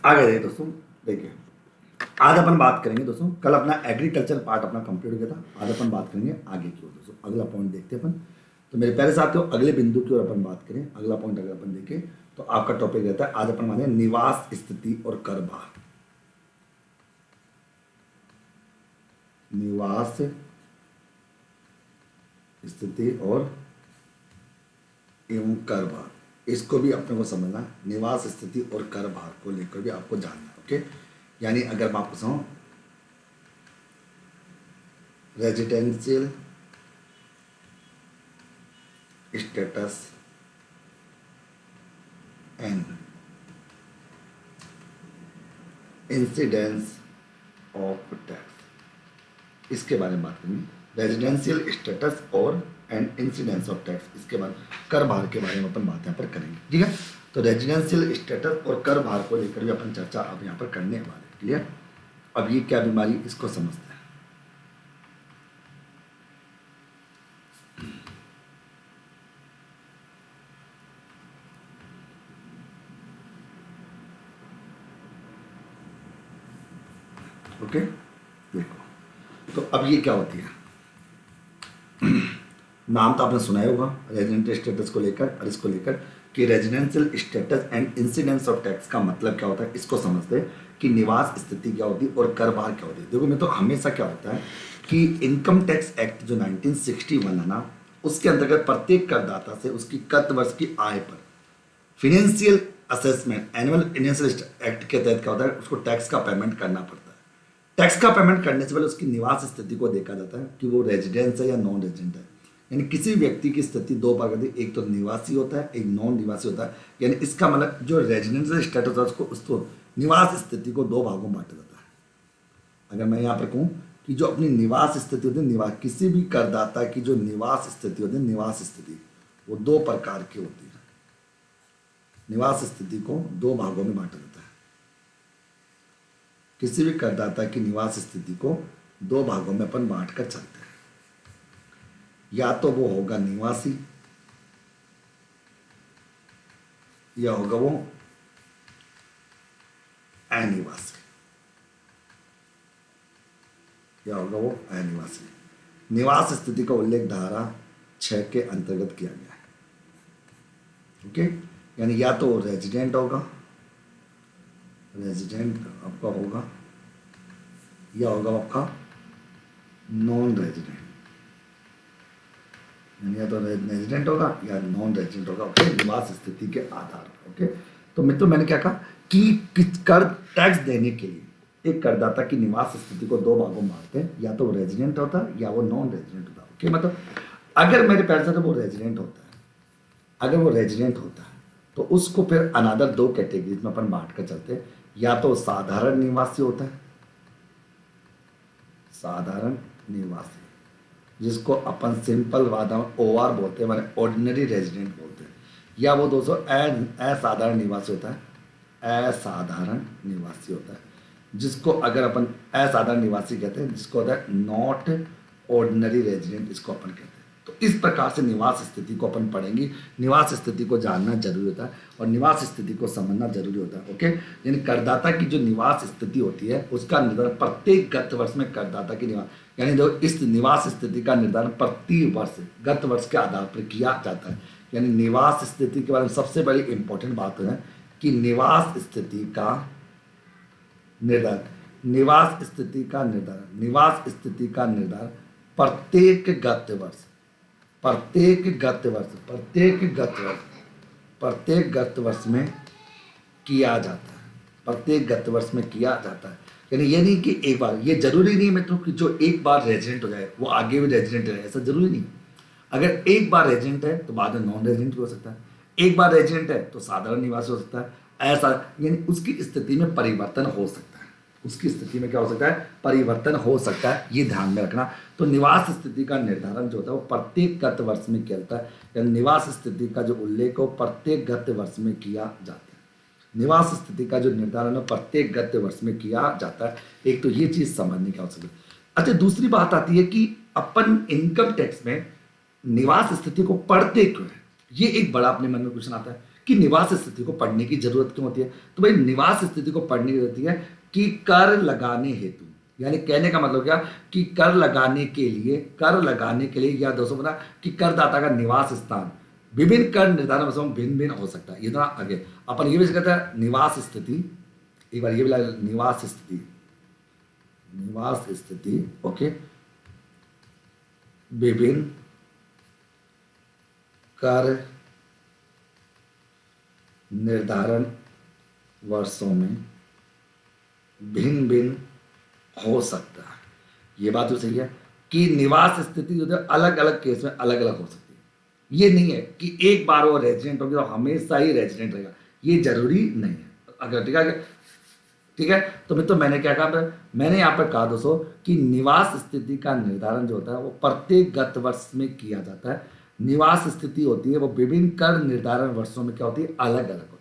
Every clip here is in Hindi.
आगे देखिए दोस्तों, देखिए आज अपन बात करेंगे दोस्तों, कल अपना एग्रीकल्चर पार्ट अपना कंप्लीट हो गया था। आज अपन बात करेंगे आगे की ओर दोस्तों, अगला पॉइंट देखते हैं अपन। तो मेरे प्यारे साथियों, अगले बिंदु की ओर अपन बात करें, अगला पॉइंट अगर अपन देखें तो आपका टॉपिक रहता है आज अपन माने निवास स्थिति और कर भार। निवास स्थिति और एवं कर भार, इसको भी अपने को समझना है। निवास स्थिति और कर भार को लेकर भी आपको जानना है। ओके, यानी अगर मैं आपको समझाऊं, residential status and incidence of tax, इसके बारे में बात करेंगे। रेजिडेंशियल स्टेटस और एंड इंसिडेंस ऑफ टैक्स, इसके बाद कर भार के बारे में अपन बात यहाँ पर करेंगे। ठीक है, तो रेजिडेंशियल स्टेटस और कर भार को लेकर भी अपन चर्चा अब यहाँ पर करने वाले। क्लियर? अब ये क्या बीमारी, इसको समझते हैं। ओके, देखो तो अब ये क्या होती है, नाम तो आपने सुना ही होगा रेजिडेंशियल स्टेटस को लेकर और इसको लेकर कि residential status and incidence of tax का मतलब क्या होता है, इसको समझते हैं कि निवास स्थिति क्या होती है और कर भार क्या होती है। देखो मैं तो हमेशा क्या होता है कि इनकम टैक्स एक्ट जो 1961 है ना, उसके अंतर्गत प्रत्येक करदाता से उसकी गत वर्ष की आय पर financial assessment annual financial act के तहत क्या होता है, उसको टैक्स का पेमेंट करना पड़ता है। टैक्स का पेमेंट करने से पहले उसकी निवास स्थिति को देखा जाता है कि वो रेजिडेंस है या नॉन रेजिडेंट है। यानी किसी व्यक्ति की स्थिति दो प्रकार की, एक तो निवासी होता है, एक नॉन निवासी होता है। यानी इसका मतलब जो रेजिडेंशियल स्टेटस है उसको निवास स्थिति को दो भागों में बांटा जाता है। अगर मैं यहाँ पर कहूँ कि जो अपनी निवास स्थिति होती है, निवास किसी भी करदाता की जो निवास स्थिति होती है, निवास स्थिति वो दो प्रकार की होती है। निवास स्थिति को दो भागों में बांटा जाता है। किसी भी करदाता की निवास स्थिति को दो भागों में अपन बांट कर चलते हैं। या तो वो होगा निवासी या होगा वो अनिवासी, या होगा वो अनिवासी। निवास स्थिति का उल्लेख धारा 6 के अंतर्गत किया गया है। ओके, यानी या तो रेजिडेंट होगा, रेजिडेंट आपका होगा, या होगा आपका नॉन रेजिडेंट, यानी या तो रेजिडेंट होगा या नॉन रेजिडेंट होगा। ओके, निवास स्थिति के आधार पर। ओके, तो मित्रों मैंने क्या कहा कि कर टैक्स देने के लिए एक करदाता की निवास स्थिति को दो भागों में बांटते हैं, या तो वो रेजिडेंट होता है या वो नॉन रेजिडेंट होता है। ओके, मतलब अगर मेरे पैर से वो रेजिडेंट होता है, अगर वो रेजिडेंट होता है तो उसको फिर अनादर दो कैटेगरीज में अपन बांट कर चलते हैं। या तो साधारण निवासी होता है, साधारण निवासी जिसको अपन सिंपल भाषा में OR बोलते हैं, माने ऑर्डिनरी रेजिडेंट बोलते हैं। या वो दोस्तों असाधारण निवासी होता है, असाधारण निवासी होता है जिसको अगर अपन असाधारण निवासी कहते हैं, जिसको होता है नॉट ऑर्डिनरी रेजिडेंट, इसको अपन कहते हैं। तो इस प्रकार से निवास स्थिति को अपन पढ़ेंगे। निवास स्थिति को जानना जरूरी होता है और निवास स्थिति को समझना जरूरी होता है। ओके, यानी करदाता की जो निवास स्थिति होती है उसका निर्धारण प्रत्येक गत वर्ष में करदाता की निवास, यानी जो इस निवास स्थिति का निर्धारण प्रति वर्ष गत वर्ष के आधार पर किया जाता है। यानी निवास स्थिति के बारे में सबसे बड़ी इंपॉर्टेंट बात है कि निवास स्थिति का निर्धारण, निवास स्थिति का निर्धारण, निवास स्थिति का निर्धारण प्रत्येक गत वर्ष प्रत्येक गत वर्ष में किया जाता है। प्रत्येक गत वर्ष में किया जाता है, यानी ये नहीं कि एक बार, ये जरूरी नहीं है मित्रों कि जो एक बार रेजिडेंट हो जाए वो आगे भी रेजिडेंट रहे, ऐसा जरूरी नहीं। अगर एक बार रेजिडेंट है तो बाद में नॉन रेजिडेंट भी हो सकता है, एक बार रेजिडेंट है तो साधारण निवासी हो सकता है, ऐसा यानी उसकी स्थिति में परिवर्तन हो सकता है। उसकी स्थिति में क्या हो सकता है, परिवर्तन हो सकता है, ये ध्यान में रखना। तो निवास स्थिति का निर्धारण जो होता है वो प्रत्येक गत वर्ष में किया जाता है, यानी निवास स्थिति का जो उल्लेख हो प्रत्येक गत वर्ष में किया जाता है। निवास स्थिति का जो निर्धारण है प्रत्येक गत वर्ष में किया जाता है। एक तो ये चीज समझने की आवश्यकता है। अच्छा, दूसरी बात आती है कि अपन इनकम टैक्स में निवास स्थिति को पढ़ते क्यों है। ये एक बड़ा अपने मन में क्वेश्चन आता है कि निवास स्थिति को पढ़ने की जरूरत क्यों होती है। तो भाई निवास स्थिति को पढ़ने की जरूरत है कि कर लगाने हेतु, यानी कहने का मतलब क्या कि कर लगाने के लिए या दोस्तों बना कि करदाता का निवास स्थान विभिन्न कर निर्धारण वर्षों में भिन्न भिन्न हो सकता है। ये ना आगे अपन ये भी कहते हैं निवास स्थिति, एक बार ये भी निवास स्थिति ओके, विभिन्न कर निर्धारण वर्षों में भिन्न भिन्न हो सकता है। ये बात तो सही है कि निवास स्थिति जो है अलग अलग केस में अलग अलग हो सकती है। ये नहीं है कि एक बार वो रेजिडेंट होगी तो हमेशा ही रेजिडेंट रहेगा, ये जरूरी नहीं है। अगर ठीक है तो मित्रों मैंने क्या कहा, मैंने यहाँ पर कहा दोस्तों कि निवास स्थिति का निर्धारण जो होता है वो प्रत्येक गत वर्ष में किया जाता है। निवास स्थिति होती है वो विभिन्न कर निर्धारण वर्षों में क्या होती है, अलग अलग होती है।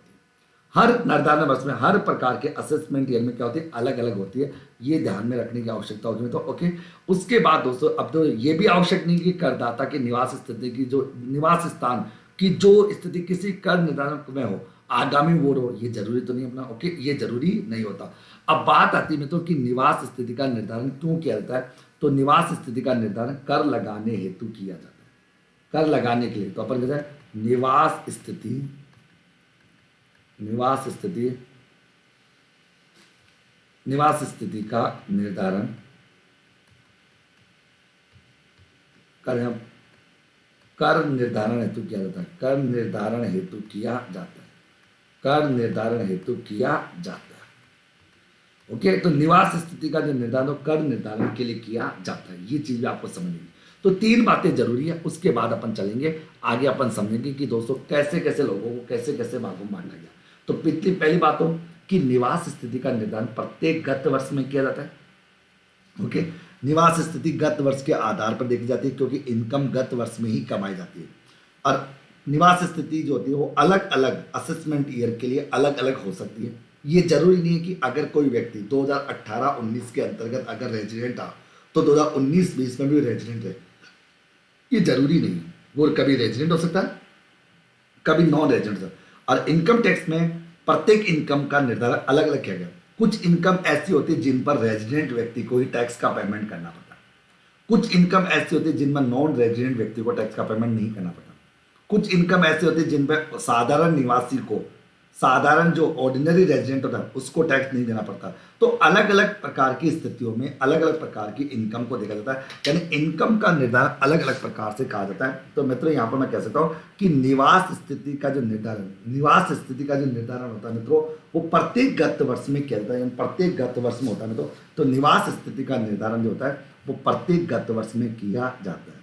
हर निर्धारण वर्ष में हर प्रकार के असेसमेंट ईयर में क्या होती है, अलग अलग होती है। ये ध्यान में रखने की आवश्यकता होगी तो ओके। उसके बाद दोस्तों अब तो ये भी आवश्यक नहीं कि करदाता की निवास स्थिति की जो निवास स्थान की जो स्थिति किसी कर निर्धारण में हो आगामी वो हो, ये जरूरी तो नहीं अपना ओके, ये जरूरी नहीं होता। अब बात आती है मित्रों कि निवास स्थिति का निर्धारण क्यों किया जाता है। तो निवास स्थिति का निर्धारण कर लगाने हेतु किया जाता है, कर लगाने के लिए। तो अपन कहते हैं निवास स्थिति का निर्धारण कर निर्धारण हेतु किया जाता है, कर निर्धारण हेतु किया जाता है ओके। तो निवास स्थिति का जो निर्धारण कर निर्धारण के लिए किया जाता है, ये चीज भी आपको समझनी। तो तीन बातें जरूरी है, उसके बाद अपन चलेंगे आगे, अपन समझेंगे कि दोस्तों कैसे कैसे लोगों को कैसे कैसे भागों में बांटा गया। तो पहली बात हो कि निवास स्थिति का निर्धारण प्रत्येक गत वर्ष में किया जाता है ओके। निवास स्थिति गत वर्ष के आधार पर देखी जाती है क्योंकि इनकम गत वर्ष में ही कमाई जाती है। और निवास स्थिति जो होती है वो अलग अलग असेसमेंट ईयर के लिए अलग अलग हो सकती है। ये जरूरी नहीं है कि अगर कोई व्यक्ति 2018-19 के अंतर्गत अगर रेजिडेंट था तो 2019-20 में भी रेजिडेंट है, ये जरूरी नहीं है। वो कभी रेजिडेंट हो सकता है, कभी नॉन रेजिडेंट हो। और इनकम टैक्स में प्रत्येक इनकम का निर्धारण अलग अलग किया गया। कुछ इनकम ऐसी होती है जिन पर रेजिडेंट व्यक्ति को ही टैक्स का पेमेंट करना पड़ता है, कुछ इनकम ऐसी होती है जिनमें नॉन रेजिडेंट व्यक्ति को टैक्स का पेमेंट नहीं करना पड़ता, कुछ इनकम ऐसी होती है जिन पर साधारण निवासी को, साधारण जो ऑर्डिनरी रेजिडेंट होता है उसको टैक्स नहीं देना पड़ता। तो अलग अलग प्रकार की स्थितियों में अलग अलग प्रकार की इनकम को देखा जाता है, यानी इनकम का निर्धारण अलग अलग प्रकार से कहा जाता है। तो मित्रों यहाँ पर मैं कह सकता हूँ कि निवास स्थिति का जो निर्धारण होता है मित्रों वो प्रत्येक गत वर्ष में किया जाता है, यानी प्रत्येक गत वर्ष में होता है मित्रों। तो निवास स्थिति का निर्धारण जो होता है वो प्रत्येक गत वर्ष में किया जाता है।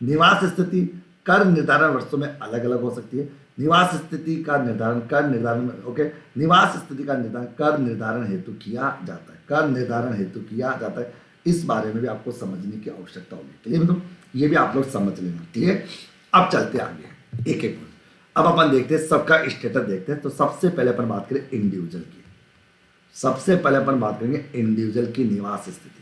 निवास स्थिति कर निर्धारण वर्षों में अलग अलग हो सकती है। निवास स्थिति का निर्धारण कर निर्धारण ओके, निवास स्थिति का निर्धारण कर निर्धारण हेतु किया जाता है, इस बारे में भी आपको समझने की आवश्यकता होगी। क्लियर मतलब ये भी आप लोग समझ लेना। क्लियर, अब चलते आगे एक एक। अब अपन देखते हैं सबका स्टेटस देखते हैं। तो सबसे पहले अपन बात करें इंडिविजुअल की, सबसे पहले अपन बात करेंगे इंडिविजुअल की निवास स्थिति।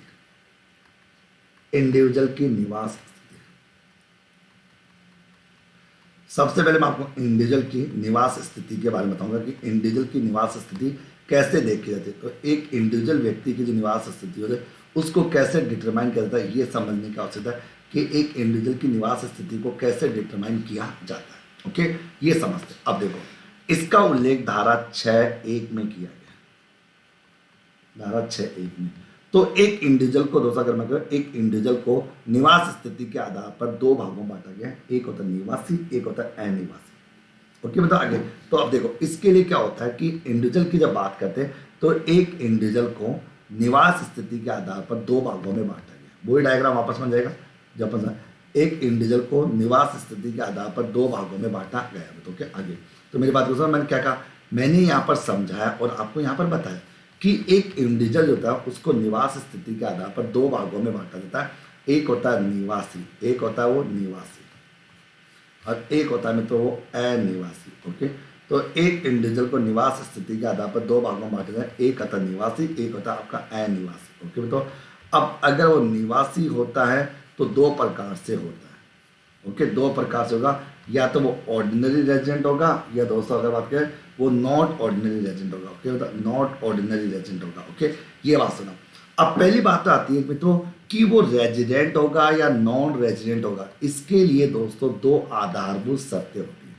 सबसे पहले मैं आपको इंडिविजुअल की निवास स्थिति के बारे में बताऊंगा कि इंडिविजुअल की निवास स्थिति कैसे देखी जाती है। तो एक इंडिविजुअल व्यक्ति की जो निवास स्थिति होती है उसको कैसे डिटरमाइन किया जाता है, ये समझने की आवश्यकता है कि एक इंडिविजुअल की निवास स्थिति को कैसे डिटरमाइन किया जाता है ओके, ये समझते हैं। अब देखो इसका उल्लेख धारा 6(1) में किया गया, धारा 6(1) में। तो एक इंडिविजुअल को दोस्तों अगर मैं कहूँ, एक इंडिविजुअल को निवास स्थिति के आधार पर दो भागों में बांटा गया है, एक होता है निवासी, एक होता है अनिवासी। ओके बताओ आगे। तो अब देखो इसके लिए क्या होता है कि इंडिविजुअल की जब बात करते हैं तो एक इंडिविजुअल को निवास स्थिति के आधार पर दो भागों में बांटा गया, वही डायग्राम वापस बन जाएगा। जब एक इंडिविजुअल को निवास स्थिति के आधार पर दो भागों में बांटा गया है। तो क्या आगे, तो मेरी बात को मैंने क्या कहा, मैंने यहाँ पर समझाया और आपको यहाँ पर बताया कि एक इंडिविजुअल जो होता है उसको निवास स्थिति के आधार पर दो भागों में बांटा जाता है, एक होता है निवासी, एक होता है वो निवासी, और एक होता है मित्रों वो अनिवासी। ओके, तो एक इंडिविजुअल को निवास स्थिति के आधार पर दो भागों में बांटा जाता है, एक होता है निवासी, एक होता है आपका अनिवासी। ओके, तो अब अगर वो निवासी होता है तो दो प्रकार से होता है। ओके, दो प्रकार से होगा, या तो वो ऑर्डिनरी रेजिडेंट होगा, या दोस्तों अगर बात करें वो नॉट ऑर्डिनरी रेजिडेंट होगा। ओके, नॉट ऑर्डिनरी रेजिडेंट होगा। ओके, ये बात सुना। अब पहली बात तो आती है मित्रों कि वो रेजिडेंट होगा या नॉन रेजिडेंट होगा। इसके लिए दोस्तों दो आधारभूत शर्तें होती हैं,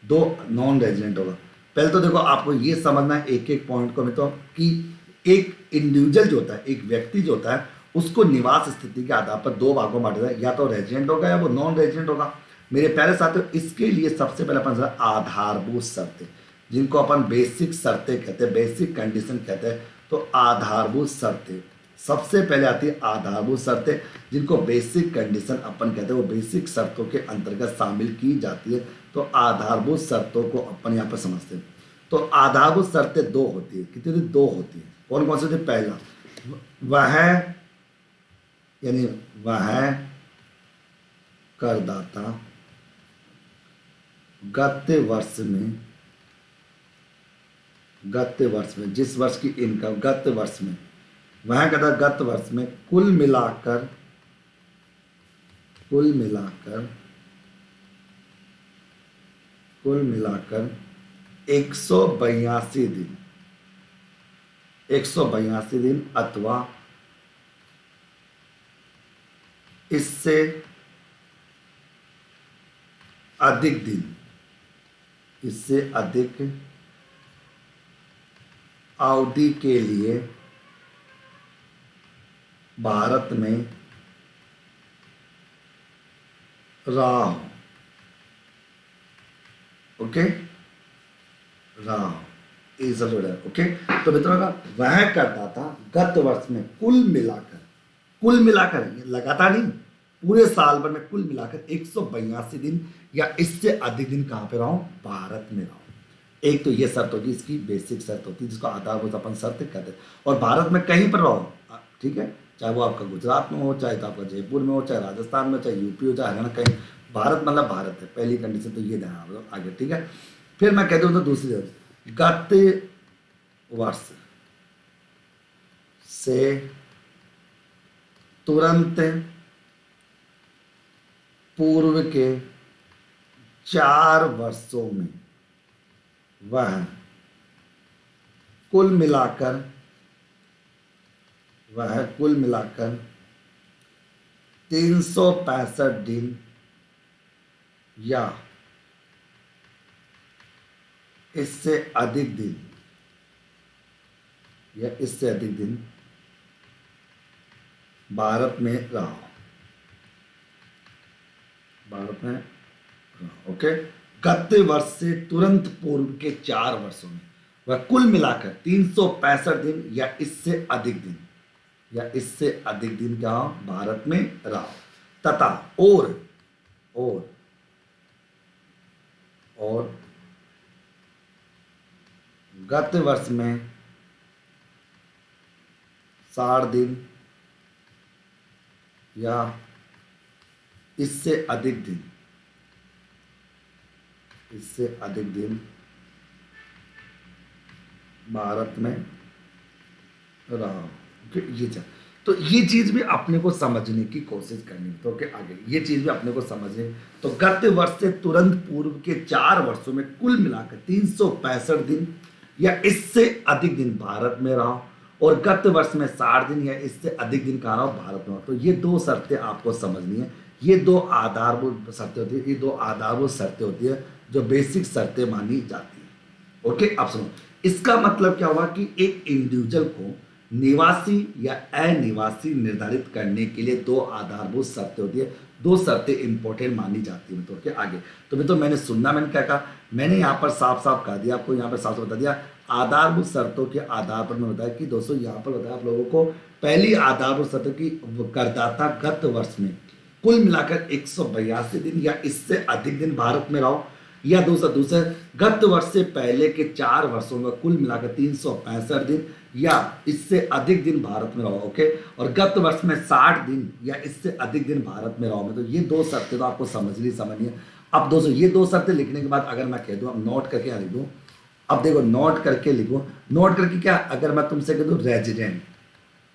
दो नॉन रेजिडेंट होगा। पहले तो देखो आपको ये समझना है एक एक पॉइंट को मित्रों कि एक इंडिविजुअल जो होता है, एक व्यक्ति जो होता है उसको निवास स्थिति के आधार पर दो भागों में बांटा जाता है, या तो रेजिडेंट होगा या वो नॉन रेजिडेंट होगा। मेरे प्यारे साथियों, इसके लिए सबसे पहले अपन आधारभूत शर्तें, जिनको अपन बेसिक शर्तें कहते हैं, बेसिक कंडीशन कहते हैं। तो आधारभूत शर्तें सबसे पहले आती है, आधारभूत शर्तें जिनको बेसिक कंडीशन अपन कहते हैं, वो बेसिक शर्तों के अंतर्गत शामिल की जाती है। तो आधारभूत शर्तों को अपन यहाँ पर समझते हैं। तो आधारभूत शर्तें दो होती है, कितनी होती है? दो होती है। कौन कौन सी होती है? पहला वह यानी वह करदाता गत वर्ष में जिस वर्ष की इनकम गत वर्ष में, वह करदाता गत वर्ष में कुल मिलाकर 182 दिन अथवा इससे अधिक अवधि के लिए भारत में रहा हो। ओके, रहा हो, ओके। तो मित्रों का वह करता था गत वर्ष में कुल मिलाकर ये लगातार नहीं, पूरे साल भर में कुल मिलाकर 182 दिन या इससे अधिक दिन कहां पे रहा हूं? भारत में रहा हूं। एक तो ये शर्त होगी, इसकी बेसिक शर्त होती है जिसको आधारभूत अपन शर्त कहते हैं। और भारत में कहीं पर रहो, ठीक है, चाहे वो आपका गुजरात में हो, चाहे तो आपका जयपुर में हो, चाहे राजस्थान में, चाहे यूपी हो, चाहे हरियाणा, कहीं भारत मतलब भारत है। पहली कंडीशन तो ये ध्यान आगे, ठीक है। फिर मैं कहता हूँ तो दूसरी गत वर्ष से तुरंत पूर्व के 4 वर्षों में वह कुल मिलाकर 365 दिन या इससे अधिक दिन भारत में रहा। ओके, गत वर्ष से तुरंत पूर्व के 4 वर्षों में वह कुल मिलाकर 365 दिन या इससे अधिक दिन क्या भारत में रहा, तथा और गत वर्ष में 60 दिन या इससे अधिक दिन भारत में रहा। तो ये चीज भी अपने को समझने की कोशिश करनी। तो के आगे ये चीज भी अपने को समझे। तो गत वर्ष से तुरंत पूर्व के 4 वर्षों में कुल मिलाकर 365 दिन या इससे अधिक दिन भारत में रहा, और गत वर्ष में 60 दिन या इससे अधिक दिन कहाँ रहा भारत में। तो ये 2 शर्तें आपको समझनी है। ये 2 आधारभूत शर्तें होती है, ये 2 आधारभूत शर्तें होती है जो बेसिक शर्तें मानी जाती है। ओके, अब सुनो, इसका मतलब क्या हुआ कि एक इंडिविजुअल को निवासी या अनिवासी निर्धारित करने के लिए दो आधारभूत शर्तें होती है, दो शर्तें इंपॉर्टेंट मानी जाती है मित्रों के आगे। तो मित्रों मैंने सुनना, मैंने क्या कहा, मैंने यहाँ पर साफ साफ कह दिया आपको, यहाँ पर साफ साफ बता दिया आधारभूत शर्तों के आधार पर मैं बताया कि दोस्तों यहाँ पर बताया आप लोगों को पहली आधारभूत शर्त की करदाता गत वर्ष में कुल मिलाकर 182 दिन या इससे अधिक दिन भारत में रहो, या दूसरे गत वर्ष से पहले के 4 वर्षों में कुल मिलाकर 365 दिन या इससे अधिक दिन भारत में रहो। ओके, और गत वर्ष में 60 दिन या इससे अधिक दिन भारत में रहो में। तो ये दो शर्तें तो आपको समझनी है। अब दोस्तों ये दो शर्तें लिखने के बाद अगर मैं कह दूं, अब नोट करके लिख दूं, अब देखो नोट करके लिखो, नोट करके क्या, अगर मैं तुमसे कह दूं रेजिडेंट,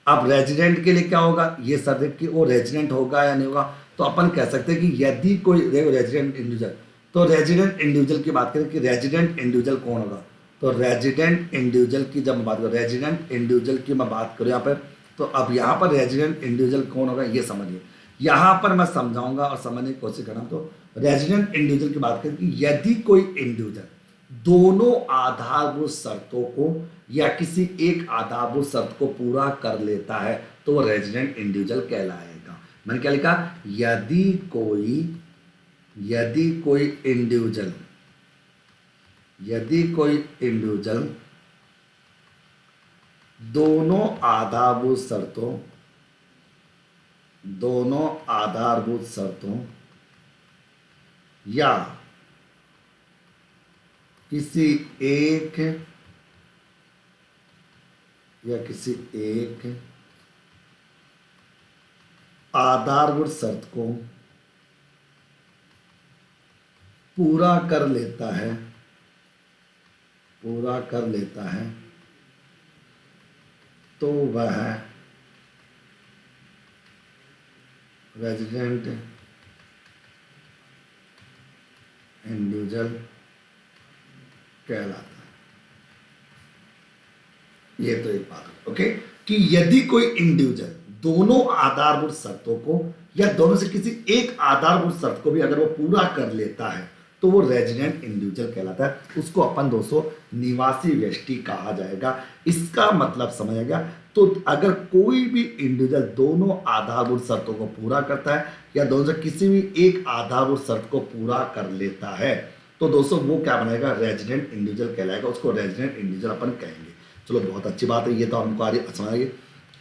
अब रेजिडेंट के लिए क्या होगा, ये शर्त कि वो रेजिडेंट होगा या नहीं होगा। तो अपन कह सकते हैं कि यदि कोई, देखो रेजिडेंट इंडिविजुअल, तो रेजिडेंट इंडिविजुअल की बात करें कि रेजिडेंट इंडिविजुअल कौन होगा, तो रेजिडेंट इंडिविजुअल की जब मैं बात करूँ, रेजिडेंट इंडिविजुअल की मैं बात करूँ यहाँ पर, तो अब यहाँ पर रेजिडेंट इंडिविजुअल कौन होगा ये समझिए। यहाँ पर मैं समझाऊंगा और समझने की कोशिश कर रहा हूँ। तो रेजिडेंट इंडिविजुअल की बात करें कि यदि कोई इंडिविजुअल दोनों आधारभूत शर्तों को या किसी एक आधारभूत शर्त को पूरा कर लेता है तो वो रेजिडेंट इंडिविजुअल कहलाएगा। मैंने क्या लिखा, यदि कोई इंडिविजुअल दोनों आधारभूत शर्तों या किसी एक आधारभूत शर्त को पूरा कर लेता है तो वह रेजिडेंट इंडिविजुअल कहलाता है। ये तो एक बात है। ओके, कि यदि कोई इंडिविजुअल दोनों आधारभूत शर्तों को या दोनों से किसी एक आधारभूत शर्त को भी अगर वो पूरा कर लेता है तो वो रेजिडेंट इंडिविजुअल कहलाता है। उसको अपन दोस्तों निवासी व्यष्टि कहा जाएगा। इसका मतलब समझ आ गया। तो अगर कोई भी इंडिविजुअल दोनों आधारभूत शर्तों को पूरा करता है या दोनों से किसी भी एक आधारभूत शर्त को पूरा कर लेता है तो दोस्तों वो क्या बनेगा, रेजिडेंट इंडिविजुअल कहलाएगा। उसको रेजिडेंट इंडिविजुअल अपन कहेंगे। चलो बहुत अच्छी बात है, ये तो हमको आ रही समझ।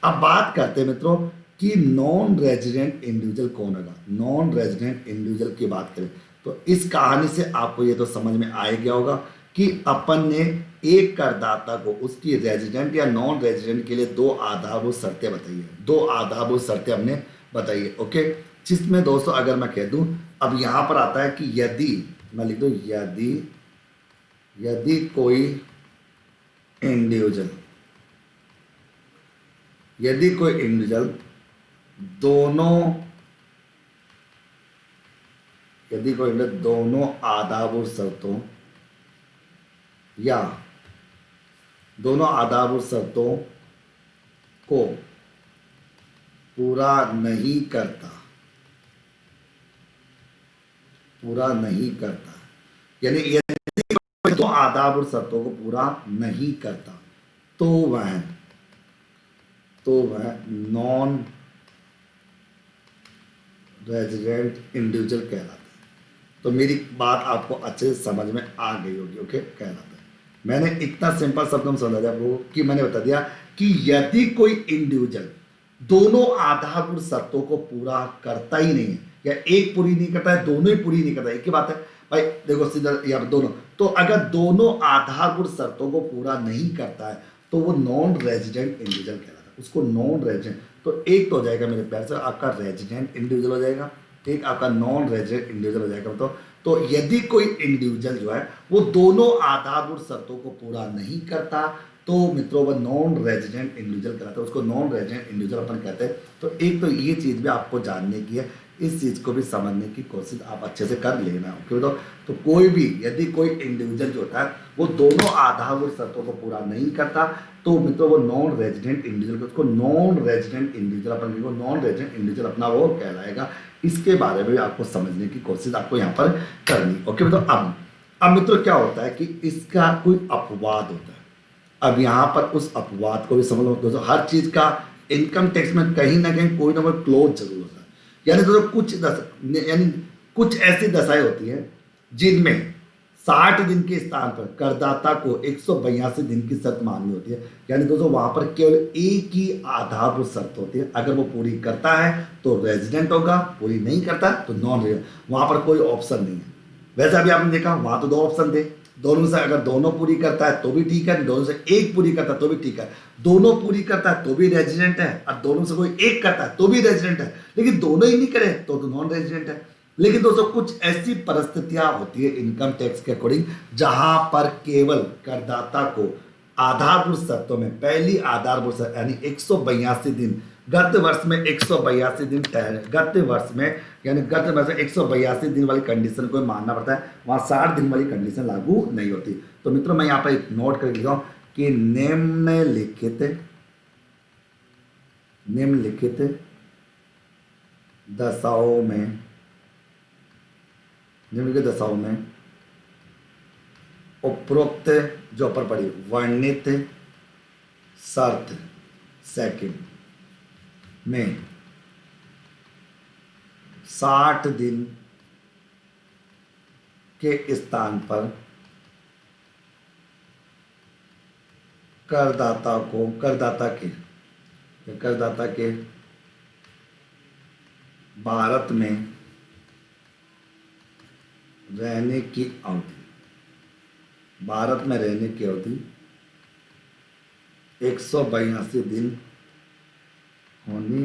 अब बात करते हैं मित्रों कि नॉन रेजिडेंट इंडिविजुअल कौन होगा। नॉन रेजिडेंट इंडिविजुअल की बात करें तो इस कहानी से आपको ये तो समझ में आ गया होगा कि अपन ने एक करदाता को उसकी रेजिडेंट या नॉन रेजिडेंट के लिए दो आधारभूत शर्तें बताई है। दो आधारभूत शर्तें हमने बताई है। ओके, जिसमें दोस्तों अगर मैं कह दूं, अब यहां पर आता है कि यदि मैं लिख दूं यदि कोई इंडिविजुअल दोनों आधारभूत शर्तों या दोनों आधारभूत शर्तों को पूरा नहीं करता, यानी यदि दो आधारभूत शर्तों को पूरा नहीं करता तो वह नॉन रेजिडेंट इंडिविजुअल कहलाता है। तो मेरी बात आपको अच्छे से समझ में आ गई होगी। ओके, कहलाता है। मैंने इतना सिंपल शब्द में समझा दिया आपको कि मैंने बता दिया कि यदि कोई इंडिविजुअल दोनों आधारभूत शर्तों को पूरा करता ही नहीं है या एक पूरी नहीं करता है, दोनों ही पूरी नहीं करता है, एक ही बात है भाई। देखो सीधा यहाँ दोनों, तो अगर दोनों आधारभूत शर्तों को पूरा नहीं करता है तो वो नॉन रेजिडेंट इंडिविजुअल कहलाता है। उसको नॉन रेजिडेंट, तो एक तो हो जाएगा मेरे प्यार से आपका रेजिडेंट इंडिविजुअल हो जाएगा, एक आपका नॉन रेजिडेंट इंडिविजुअल हो जाएगा। तो यदि कोई इंडिविजुअल जो है वो दोनों आधारभूत शर्तों को पूरा नहीं करता तो मित्रों वह नॉन रेजिडेंट इंडिविजुअल कहलाता है। उसको नॉन रेजिडेंट इंडिविजुअल अपन कहते हैं। तो एक तो ये चीज़ भी आपको जानने की है, इस चीज़ को भी समझने की कोशिश आप अच्छे से कर लेना। ओके, तो कोई भी यदि कोई इंडिविजुअल जो होता है वो दोनों आधारभूत शर्तों को पूरा नहीं करता तो मित्रों वो नॉन रेजिडेंट इंडिविजुअल, उसको नॉन रेजिडेंट इंडिविजुअल अपन नॉन रेजिडेंट इंडिविजुअल अपना वो कहलाएगा। इसके बारे में भी आपको समझने की कोशिश आपको यहाँ पर करनी। ओके, तो अब मित्रों क्या होता है कि इसका कोई अपवाद होता है। अब यहाँ पर उस अपवाद को भी समझ लो दोस्तों, हर चीज का इनकम टैक्स में कहीं ना कहीं कोई ना कोई क्लोज जरूर होता है। यानी दोस्तों यानी कुछ ऐसी दशाएं होती हैं जिनमें 60 दिन के स्थान पर करदाता को 182 दिन की शर्त माननी होती है। यानी दोस्तों वहां पर केवल एक ही आधारभूत शर्त होती है, अगर वो पूरी करता है तो रेजिडेंट होगा, पूरी नहीं करता तो नॉन रेजिडेंट, वहां पर कोई ऑप्शन नहीं है। वैसे अभी आपने देखा वहां तो दो ऑप्शन थे, दोनों में से अगर दोनों पूरी करता है तो भी ठीक है, दोनों से एक पूरी करता है तो भी ठीक है, दोनों पूरी करता है तो भी रेजिडेंट है, और दोनों से कोई एक करता है तो भी रेजिडेंट है, लेकिन दोनों ही नहीं करे तो नॉन रेजिडेंट है। लेकिन दोस्तों कुछ ऐसी परिस्थितियां होती है इनकम टैक्स के अकॉर्डिंग जहां पर केवल करदाता को आधारभूत शर्तों में, पहली आधारभूत शर्त यानी 182 दिन, गत वर्ष में 182 दिन गत वर्ष में, यानी गत वर्ष में 182 दिन वाली कंडीशन को मानना पड़ता है, वहां 60 दिन वाली कंडीशन लागू नहीं होती। तो मित्रों मैं यहां पर एक नोट कर लिखा हूं कि निम्नलिखित दशाओं में उपरोक्त जो ऊपर पड़ी वर्णित शर्त सेकंड में 60 दिन के स्थान पर करदाता के भारत में रहने की अवधि 182 दिन होनी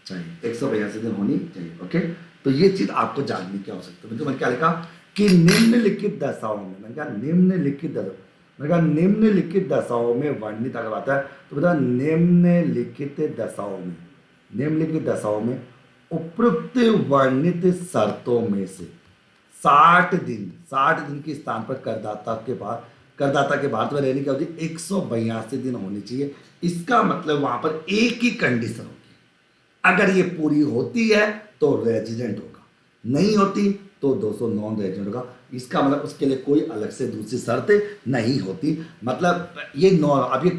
चाहिए, 182 दिन होनी चाहिए। ओके, तो ये चीज आपको जानने की आवश्यकता है। तो मैंने क्या लिखा कि निम्नलिखित दशाओं में, मैंने कहा निम्नलिखित दशाओं में वर्णित अगर आता है तो बता निम्नलिखित दशाओं में उपयुक्त वर्णित शर्तों में से 60 दिन के स्थान पर करदाता के भारत में रहने की अवधि 182 दिन होनी चाहिए। इसका मतलब वहां पर एक ही कंडीशन होगी, अगर ये पूरी होती है तो रेजिडेंट होगा, नहीं होती तो 200 नॉन रेजिडेंट होगा। इसका मतलब उसके लिए कोई अलग से दूसरी शर्त नहीं होती। मतलब ये अब ये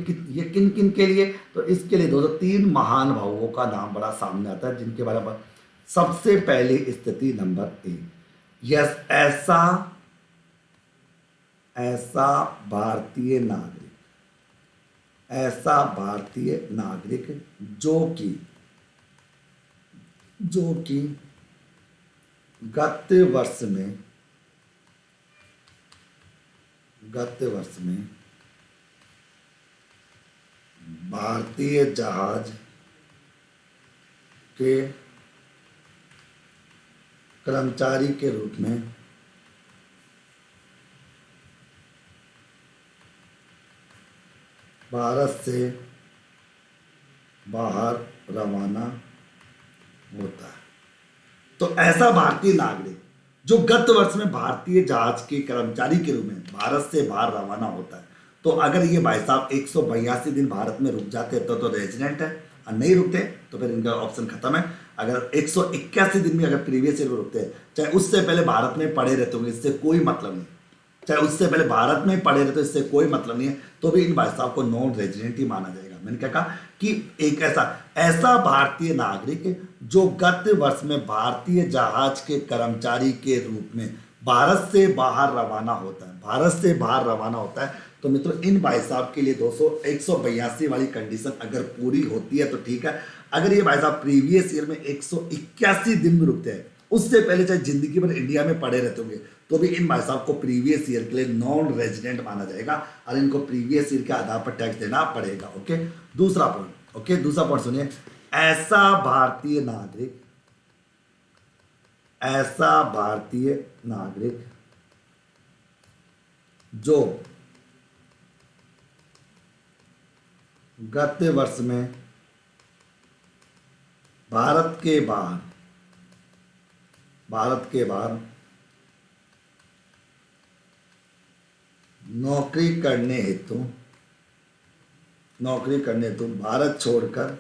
किन किन के लिए, तो इसके लिए 203 महान भावों का नाम बड़ा सामने आता है, जिनके बारे में सबसे पहले स्थिति नंबर 1, यस ऐसा भारतीय नागरिक जो कि गत वर्ष में भारतीय जहाज के कर्मचारी के रूप में भारत से बाहर रवाना होता है। तो ऐसा भारतीय नागरिक जो गत वर्ष में भारतीय जहाज के कर्मचारी के रूप में भारत से बाहर रवाना होता है, तो अगर ये भाई साहब 182 दिन भारत में रुक जाते हैं तो रेजिडेंट है, और नहीं रुकते तो फिर इनका ऑप्शन खत्म है। अगर 181 दिन में अगर प्रीवियस ईयर में रुकते हैं, चाहे उससे पहले भारत में पड़े रहते होंगे, इससे कोई मतलब नहीं, चाहे उससे पहले भारत में पड़े रहते इससे कोई मतलब नहीं है, तो भी इन भाई साहब को नॉन रेजिडेंट ही माना जाएगा। मैंने क्या कहा कि एक ऐसा भारतीय नागरिक जो गत वर्ष में भारतीय जहाज के कर्मचारी के रूप में भारत से बाहर रवाना होता है, तो मित्रों इन भाई साहब के लिए 182 वाली कंडीशन अगर पूरी होती है तो ठीक है। अगर ये भाई साहब प्रीवियस ईयर में 181 दिन में रुकते हैं, उससे पहले चाहे जिंदगी भर इंडिया में पड़े रहते होंगे, तो भी इन भाई साहब को प्रीवियस ईयर के लिए नॉन रेजिडेंट माना जाएगा और इनको प्रीवियस ईयर के आधार पर टैक्स देना पड़ेगा। ओके, दूसरा पॉइंट सुनिए, ऐसा भारतीय नागरिक जो गत वर्ष में भारत के बाहर नौकरी करने हेतु भारत छोड़कर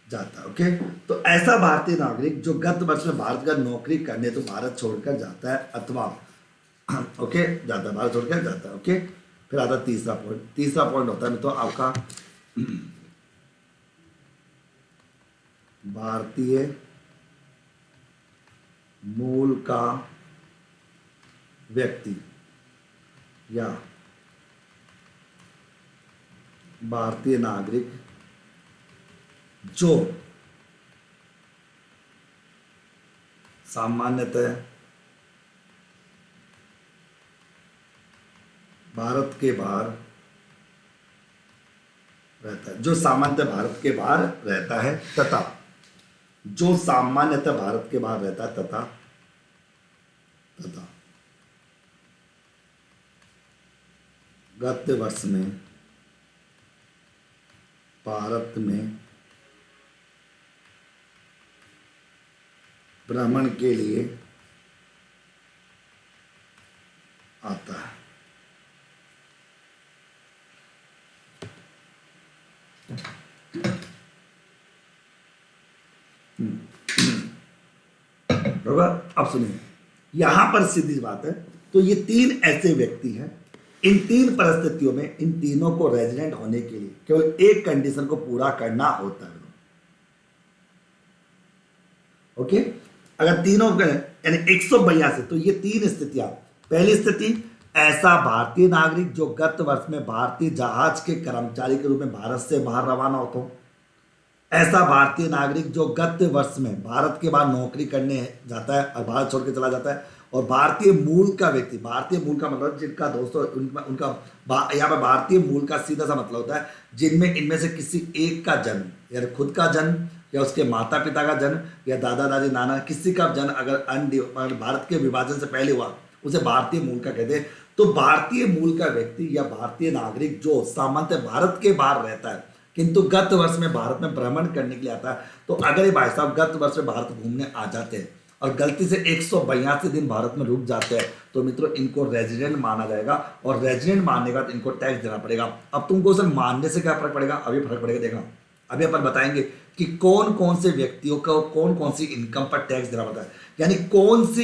जाता है। ओके, तो ऐसा भारतीय नागरिक जो गत वर्ष में भारत का नौकरी करने तो भारत छोड़कर जाता है अथवा ओके जाता है, भारत छोड़कर जाता है। ओके, फिर आता है तीसरा पॉइंट। तीसरा पॉइंट होता है तो आपका भारतीय मूल का व्यक्ति या भारतीय नागरिक जो सामान्यतः भारत के बाहर रहता है, जो सामान्यतः भारत के बाहर रहता है तथा जो सामान्यतः भारत के बाहर रहता है तथा तथा गत वर्ष में भारत में भ्रमण के लिए आता है। होगा। अब सुनिए, यहां पर सीधी बात है, तो ये तीन ऐसे व्यक्ति हैं, इन तीन परिस्थितियों में इन तीनों को रेजिडेंट होने के लिए केवल एक कंडीशन को पूरा करना होता है। ओके, अगर तीनों यानी 182, तो ये तीन स्थितियां। पहली स्थिति, ऐसा भारतीय नागरिक जो गत वर्ष में भारतीय जहाज के कर्मचारी के रूप में भारत से बाहर रवाना होता हो। ऐसा भारतीय नागरिक जो गत वर्ष में भारत के बाहर नौकरी करने जाता है और भारत छोड़ के चला जाता है। और भारतीय मूल का व्यक्ति, भारतीय मूल का मतलब जिनका दोस्तों यहाँ पर भारतीय मूल का सीधा सा मतलब होता है जिनमें इनमें से किसी एक का जन्म, या खुद का जन्म या उसके माता पिता का जन्म या दादा दादी नाना किसी का जन्म अगर भारत के विभाजन से पहले हुआ, उसे भारतीय मूल का कहते हैं। तो भारतीय मूल का व्यक्ति या भारतीय नागरिक जो सामान्यतः भारत के बाहर रहता है किंतु गत वर्ष में भारत में भ्रमण करने के लिए आता है, तो अगर ये भाई साहब गत वर्ष में भारत घूमने आ जाते हैं और गलती से 182 दिन भारत में रुक जाते हैं, तो मित्रों इनको रेजिडेंट माना जाएगा। और रेजिडेंट मानने का इनको टैक्स देना पड़ेगा। अब तुमको सर मानने से क्या फर्क पड़ेगा, अभी फर्क पड़ेगा, देखना अभी अपन बताएंगे कि कौन कौन से व्यक्तियों को कौन कौन सी इनकम पर टैक्स देना पड़ता है, यानी कौन सी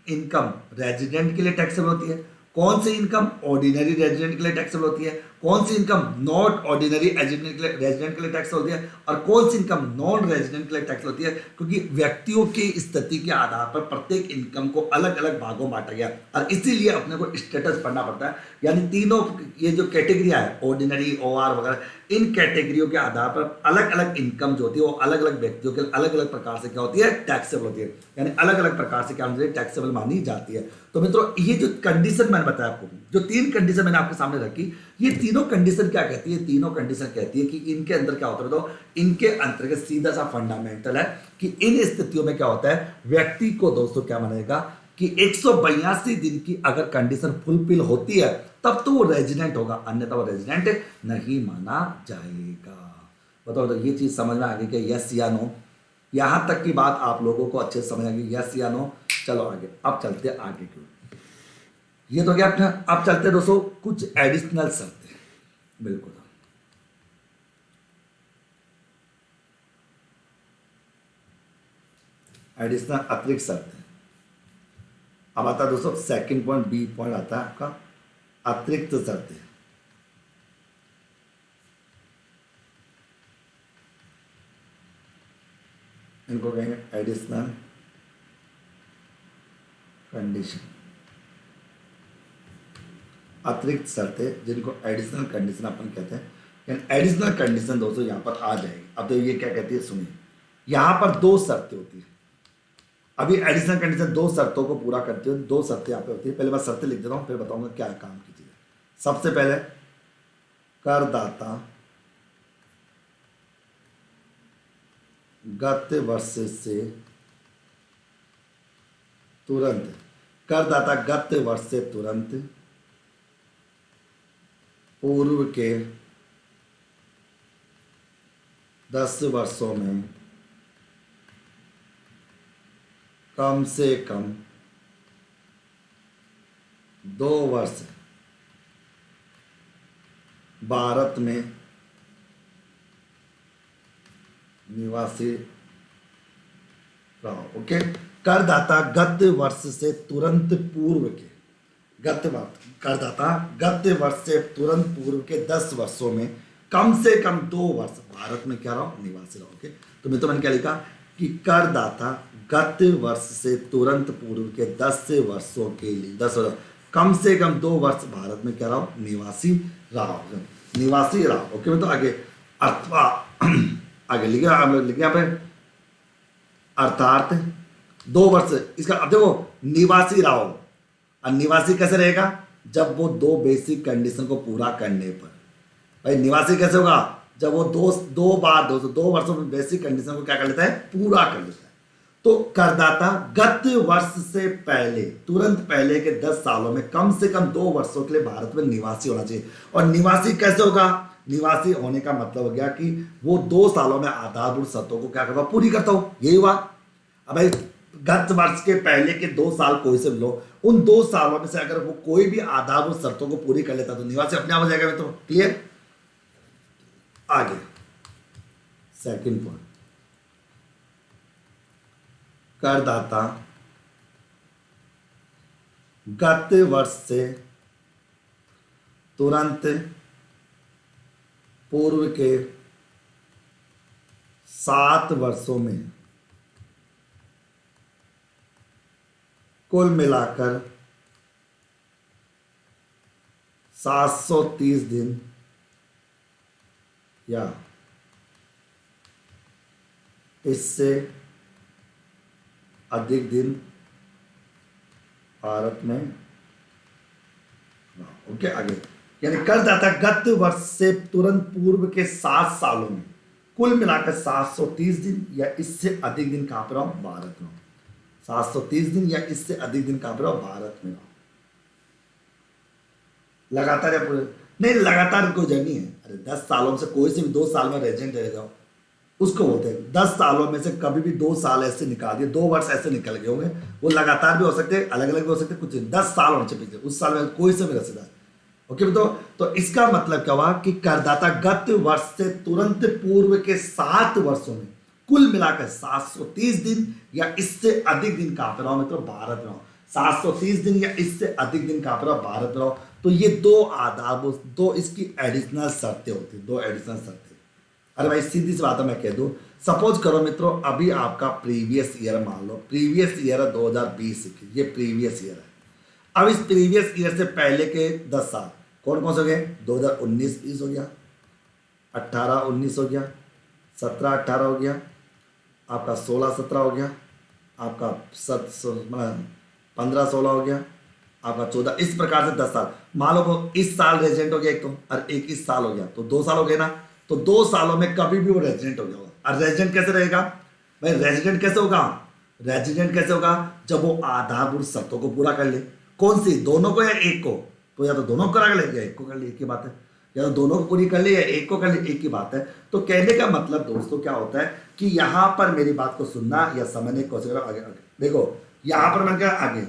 इनकम रेजिडेंट के लिए टैक्सेबल होती है, कौन सी इनकम ऑर्डिनरी रेजिडेंट के लिए टैक्सेबल होती है, कौन सी इनकम नॉट ऑर्डिनरी रेजिडेंट के लिए टैक्स होती है, और कौन सी इनकम नॉन रेजिडेंट के लिए टैक्स होती है। क्योंकि व्यक्तियों की स्थिति के आधार पर प्रत्येक इनकम को अलग अलग भागों में बांटा गया और इसीलिए अपने को स्टेटस पढ़ना पड़ता है। यानी तीनों ये जो कैटेगरिया है ऑर्डिनरी ओआर वगैरह, इन कैटेगरियों के आधार पर अलग अलग इनकम जो होती है वो अलग अलग व्यक्तियों के अलग अलग प्रकार से क्या होती है, टैक्सेबल होती है। यानी अलग अलग प्रकार से क्या होती है, टैक्सेबल मानी जाती है। तो मित्रों ये जो कंडीशन मैंने बताया आपको, जो तीन कंडीशन मैंने आपके सामने रखी, ये तीनों कंडीशन क्या कहती है, तीनों कंडीशन कहती है कि इनके अंदर क्या होता है, तो इनके अंतर्गत सीधा सा फंडामेंटल है कि इन स्थितियों में क्या होता है, व्यक्ति को दोस्तों क्या मानेगा कि 182 दिन की अगर कंडीशन फुलफिल होती है तब तो वो रेजिडेंट होगा, अन्यथा वो रेजिडेंट नहीं माना जाएगा। बताओ तो ये चीज समझ में आ गई कि यस या नो, यहां तक की बात आप लोगों को अच्छे से समझ आ गई, यस या नो। चलो आगे, अब चलते आगे क्यों, ये तो क्या अपने, अब चलते दोस्तों कुछ एडिशनल शर्तें। बिल्कुल, एडिशनल अतिरिक्त शर्तें। अब आता है दोस्तों सेकंड पॉइंट, बी पॉइंट आता है आपका अतिरिक्त शर्तें। इनको कहेंगे एडिशनल कंडीशन, अतिरिक्त शर्तें जिनको एडिशनल कंडीशन अपन कहते हैं। एडिशनल कंडीशन दोस्तों यहां पर आ जाएगी। अब तो ये क्या कहती है सुनिए, यहां पर दो शर्तें होती है। अभी एडिशनल कंडीशन दो शर्तों को पूरा करते हुए दो शर्तें यहाँ पे होती है। पहले मैं शर्तें लिख देता हूँ फिर बताऊंगा क्या काम की चीज है। सबसे पहले करदाता गत वर्ष से तुरंत, करदाता गत वर्ष से तुरंत पूर्व के 10 वर्षों में कम से कम 2 वर्ष भारत में निवासी रहो। ओके, करदाता गत वर्ष से तुरंत पूर्व के करदाता गत वर्ष से तुरंत पूर्व के 10 वर्षों में कम से कम 2 वर्ष भारत में क्या रहो, निवासी रहो। ओके, तो मैंने क्या लिखा कि करदाता गत वर्ष से तुरंत पूर्व के 10 वर्षों के लिए 10 वर्ष कम से कम 2 वर्ष भारत में क्या रहो, निवासी रहो, निवासी रहो। ओके, तो आगे अथवा आगे लिखे हम लोग लिखे यहाँ पे अर्थात 2 वर्ष इसका। अब देखो निवासी रहो, और निवासी कैसे रहेगा, जब वो 2 बेसिक कंडीशन को पूरा करने पर। भाई निवासी कैसे होगा, जब वो दो वर्षों में बेसिक कंडीशन को क्या कर लेता है, पूरा कर लेता है। तो करदाता गत वर्ष से पहले तुरंत पहले के 10 सालों में कम से कम 2 वर्षों के लिए भारत में निवासी होना चाहिए। और निवासी कैसे होगा, निवासी होने का मतलब हो गया कि वो 2 सालों में आधारभूत शर्तों को क्या करता हूं, पूरी करता हूं, यही हुआ। अब भाई गत वर्ष के पहले के 2 साल कोई से लो, उन 2 सालों में से अगर वो कोई भी आधारभूत शर्तों को पूरी कर लेता तो निवासी अपने आप हो जाएगा। तो क्लियर। आगे सेकंड पॉइंट, करदाता गत वर्ष से तुरंत पूर्व के 7 वर्षों में कुल मिलाकर 730 दिन या इससे अधिक दिन भारत में। ओके, आगे यानी करदाता गत वर्ष से तुरंत पूर्व के 7 सालों में कुल मिलाकर 730 दिन या इससे अधिक दिन कहां पर रहो, भारत में। 730 दिन या इससे अधिक दिन कहां पर रहो, भारत में रहो। लगातार या पूरे नहीं, लगातार कोई जर्नी है। अरे 10 सालों से कोई से भी 2 साल में रेजिडेंट रह जाओ, उसको बोलते हैं। 10 सालों में से कभी भी 2 साल ऐसे निकाल दिए, 2 वर्ष ऐसे निकल गए होंगे, वो लगातार भी हो सकते हैं, अलग अलग भी हो सकते हैं, कुछ 10 साल होने चाहिए, उस साल में कोई से भी रसीदार। ओके, तो इसका मतलब क्या हुआ कि करदाता गत वर्ष से तुरंत पूर्व के 7 वर्षों में कुल मिलाकर 730 दिन या इससे अधिक दिन कहां पर रहो, मतलब भारत में रहो। 730 दिन या इससे अधिक दिन कहां पर रहो, भारत में रहो। तो ये 2 आधारभूत, 2 इसकी एडिशनल शर्तें होती है, 2 एडिशनल शर्तें। अरे भाई सीधी सी बात है, मैं कह दूं, सपोज करो मित्रों, अभी आपका प्रीवियस ईयर मान लो, प्रीवियस ईयर है 2020, ये प्रीवियस ईयर है। अब इस प्रीवियस ईयर से पहले के 10 साल कौन कौन से हो गए, 2019-20 हो गया, 18-19 हो गया, 17-18 हो गया, आपका 16-17 हो गया, आपका 15-16 हो गया, आपका 14, इस प्रकार से 10 साल। मान लो वो इस साल रेजिडेंट हो गया एक तो, और एक इस साल हो गया, तो 2 साल हो गए ना। तो 2 सालों में कभी भी वो रेजिडेंट हो गया होगा। और रेजिडेंट कैसे रहेगा भाई, रेजिडेंट कैसे होगा, रेजिडेंट कैसे होगा, जब वो आधारभूत शर्तों को पूरा कर ले। कौन सी, दोनों को या एक को, तो या तो दोनों को करा ले या एक को कर ले, एक ही बात है। या तो दोनों को पूरी कर ले या एक को कर ले, एक ही बात है। तो कहने का मतलब दोस्तों क्या होता है कि यहां पर मेरी बात को सुनना या समझने की कोशिश करो। आगे देखो, यहां पर मैं क्या आगे,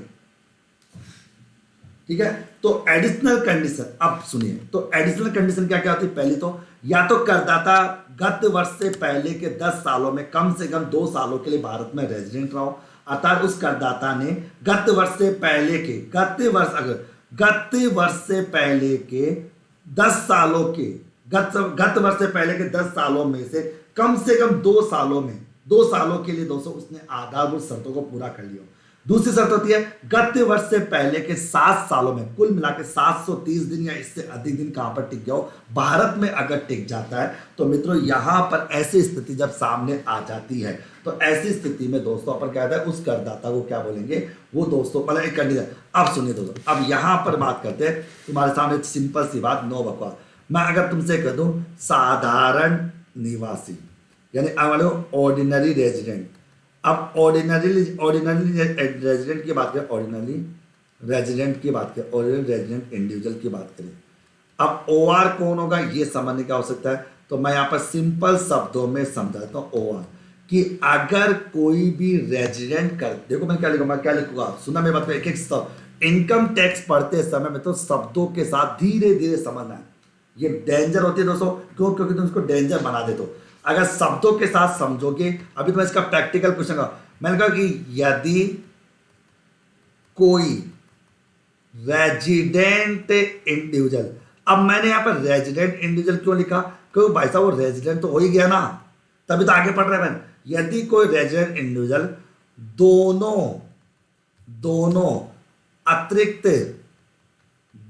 ठीक है। तो एडिशनल कंडीशन, अब सुनिए, तो एडिशनल कंडीशन क्या क्या होती है। पहली तो या तो करदाता गत वर्ष से पहले के 10 सालों में कम से कम 2 सालों के लिए भारत में रेजिडेंट रहो, अर्थात उस करदाता ने गत वर्ष से पहले के गत वर्ष से पहले के 10 सालों के गत वर्ष से पहले के 10 सालों में से कम 2 सालों में 2 सालों के लिए दोस्तों उसने आधारभूत शर्तों को पूरा कर लिया। दूसरी शर्त होती है गत वर्ष से पहले के 7 सालों में कुल मिलाकर 730 दिन या इससे अधिक दिन कहां पर टिक जाओ, भारत में अगर टिक जाता है तो मित्रों यहां पर ऐसी स्थिति जब सामने आ जाती है तो ऐसी स्थिति में दोस्तों अपन क्या है उस करदाता को क्या बोलेंगे, वो दोस्तों पहले एक कंडीशन। अब सुनिए दोस्तों, अब यहां पर बात करते हैं तुम्हारे सामने सिंपल सी बात, नो बकवास। मैं अगर तुमसे कह दूं साधारण निवासी यानी ऑर्डिनरी रेजिडेंट, अब ऑर्डिनरी रेजिडेंट की बात करें, ऑर्डिनरी रेजिडेंट की बात करें, ऑर्डिनरी रेजिडेंट इंडिविजुअल की बात करें। अब ओआर कौन होगा ये समझने की आवश्यकता है, तो मैं यहां पर सिंपल शब्दों में समझाता हूं ओआर कि अगर कोई भी रेजिडेंट कर, देखो मैं क्या लिखूंगा, सुना मेरी बात को, एक एक शब्द इनकम टैक्स पढ़ते समय में तो शब्दों के साथ धीरे धीरे समझना है, ये डेंजर होती है दोस्तों। क्यों? क्योंकि तुम इसको डेंजर बना देते हो। अगर शब्दों के साथ समझोगे, अभी तो मैं इसका प्रैक्टिकल पूछूंगा। मैंने कहा कि यदि कोई रेजिडेंट इंडिविजुअल, अब मैंने यहां पर रेजिडेंट इंडिविजुअल क्यों लिखा, क्योंकि भाई साहब वो रेजिडेंट तो हो ही गया ना, तभी तो आगे पढ़ रहे हैं। यदि कोई रेजिडेंट इंडिविजुअल दोनों दोनों अतिरिक्त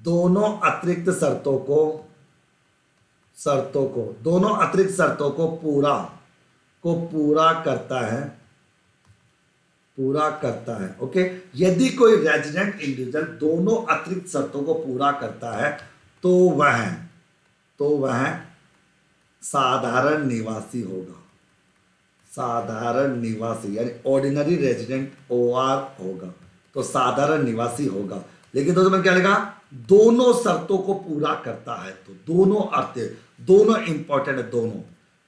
दोनों अतिरिक्त शर्तों को पूरा करता है। ओके, यदि कोई रेजिडेंट इंडिविजुअल दोनों अतिरिक्त शर्तों को पूरा करता है तो वह साधारण निवासी होगा। साधारण निवासी यानी ऑर्डिनरी रेजिडेंट OR होगा, तो साधारण निवासी होगा। लेकिन दोस्तों मैं क्या लिखा, दोनों शर्तों को पूरा करता है, तो दोनों अर्थ, दोनों इंपॉर्टेंट है,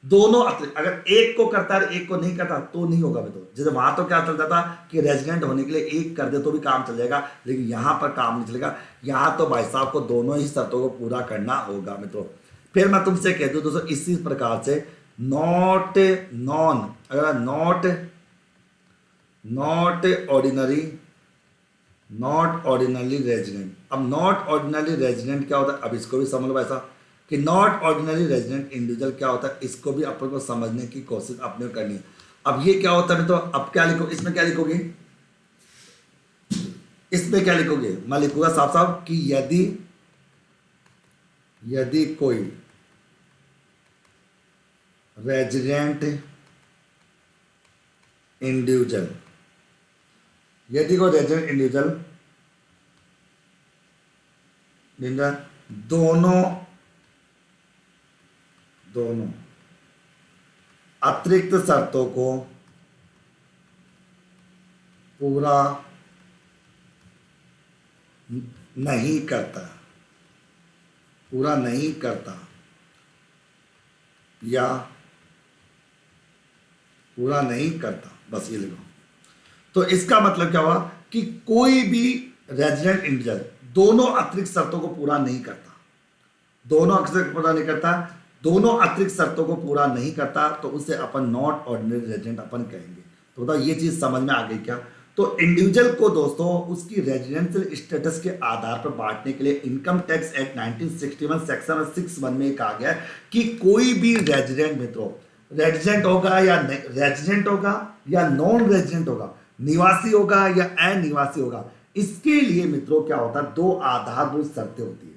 दोनों अर्थ। अगर एक को करता है एक को नहीं करता तो नहीं होगा। तो जैसे वहां तो क्या चलता था कि रेजिडेंट होने के लिए एक कर दे तो भी काम चल जाएगा, लेकिन यहां पर काम नहीं चलेगा। यहां तो भाई साहब को दोनों ही शर्तों को पूरा करना होगा मित्रों। फिर मैं तुमसे कह दूं दोस्तों, इसी प्रकार से नॉट नॉन, अगर नॉट ऑर्डिनरी रेजिडेंट। अब नॉट ऑर्डिनरी रेजिडेंट क्या होता है, अब इसको भी समझ लो ऐसा कि नॉट ऑर्डिनरी रेजिडेंट इंडिविजुअल क्या होता है, इसको भी अपन को समझने की कोशिश अपने को करनी है। अब ये क्या होता है तो अब क्या लिखो, इसमें क्या लिखोगे, मैं लिखूंगा साफ साफ कि यदि कोई रेजिडेंट इंडिविजुअल दोनों अतिरिक्त शर्तों को पूरा नहीं करता या पूरा नहीं करता, बस ये लिखो। तो इसका मतलब क्या हुआ कि कोई भी रेजिडेंट इंडिविजुअल दोनों अतिरिक्त शर्तों को पूरा नहीं करता, दोनों अतिरिक्त शर्तों को पूरा नहीं करता, तो उसे अपन नॉट ऑर्डिनरी रेजिडेंट अपन कहेंगे। तो बताओ ये चीज समझ में आ गई क्या। तो इंडिविजुअल को दोस्तों उसकी रेजिडेंशियल स्टेटस के आधार पर बांटने के लिए इनकम टैक्स एक्ट 1961 सेक्शन 6(1) में कहा गया कि कोई भी रेजिडेंट मित्रों रेजिडेंट होगा या नॉन रेजिडेंट होगा, निवासी होगा या अनिवासी होगा, इसके लिए मित्रों क्या होता है, दो आधारभूत शर्तें होती है।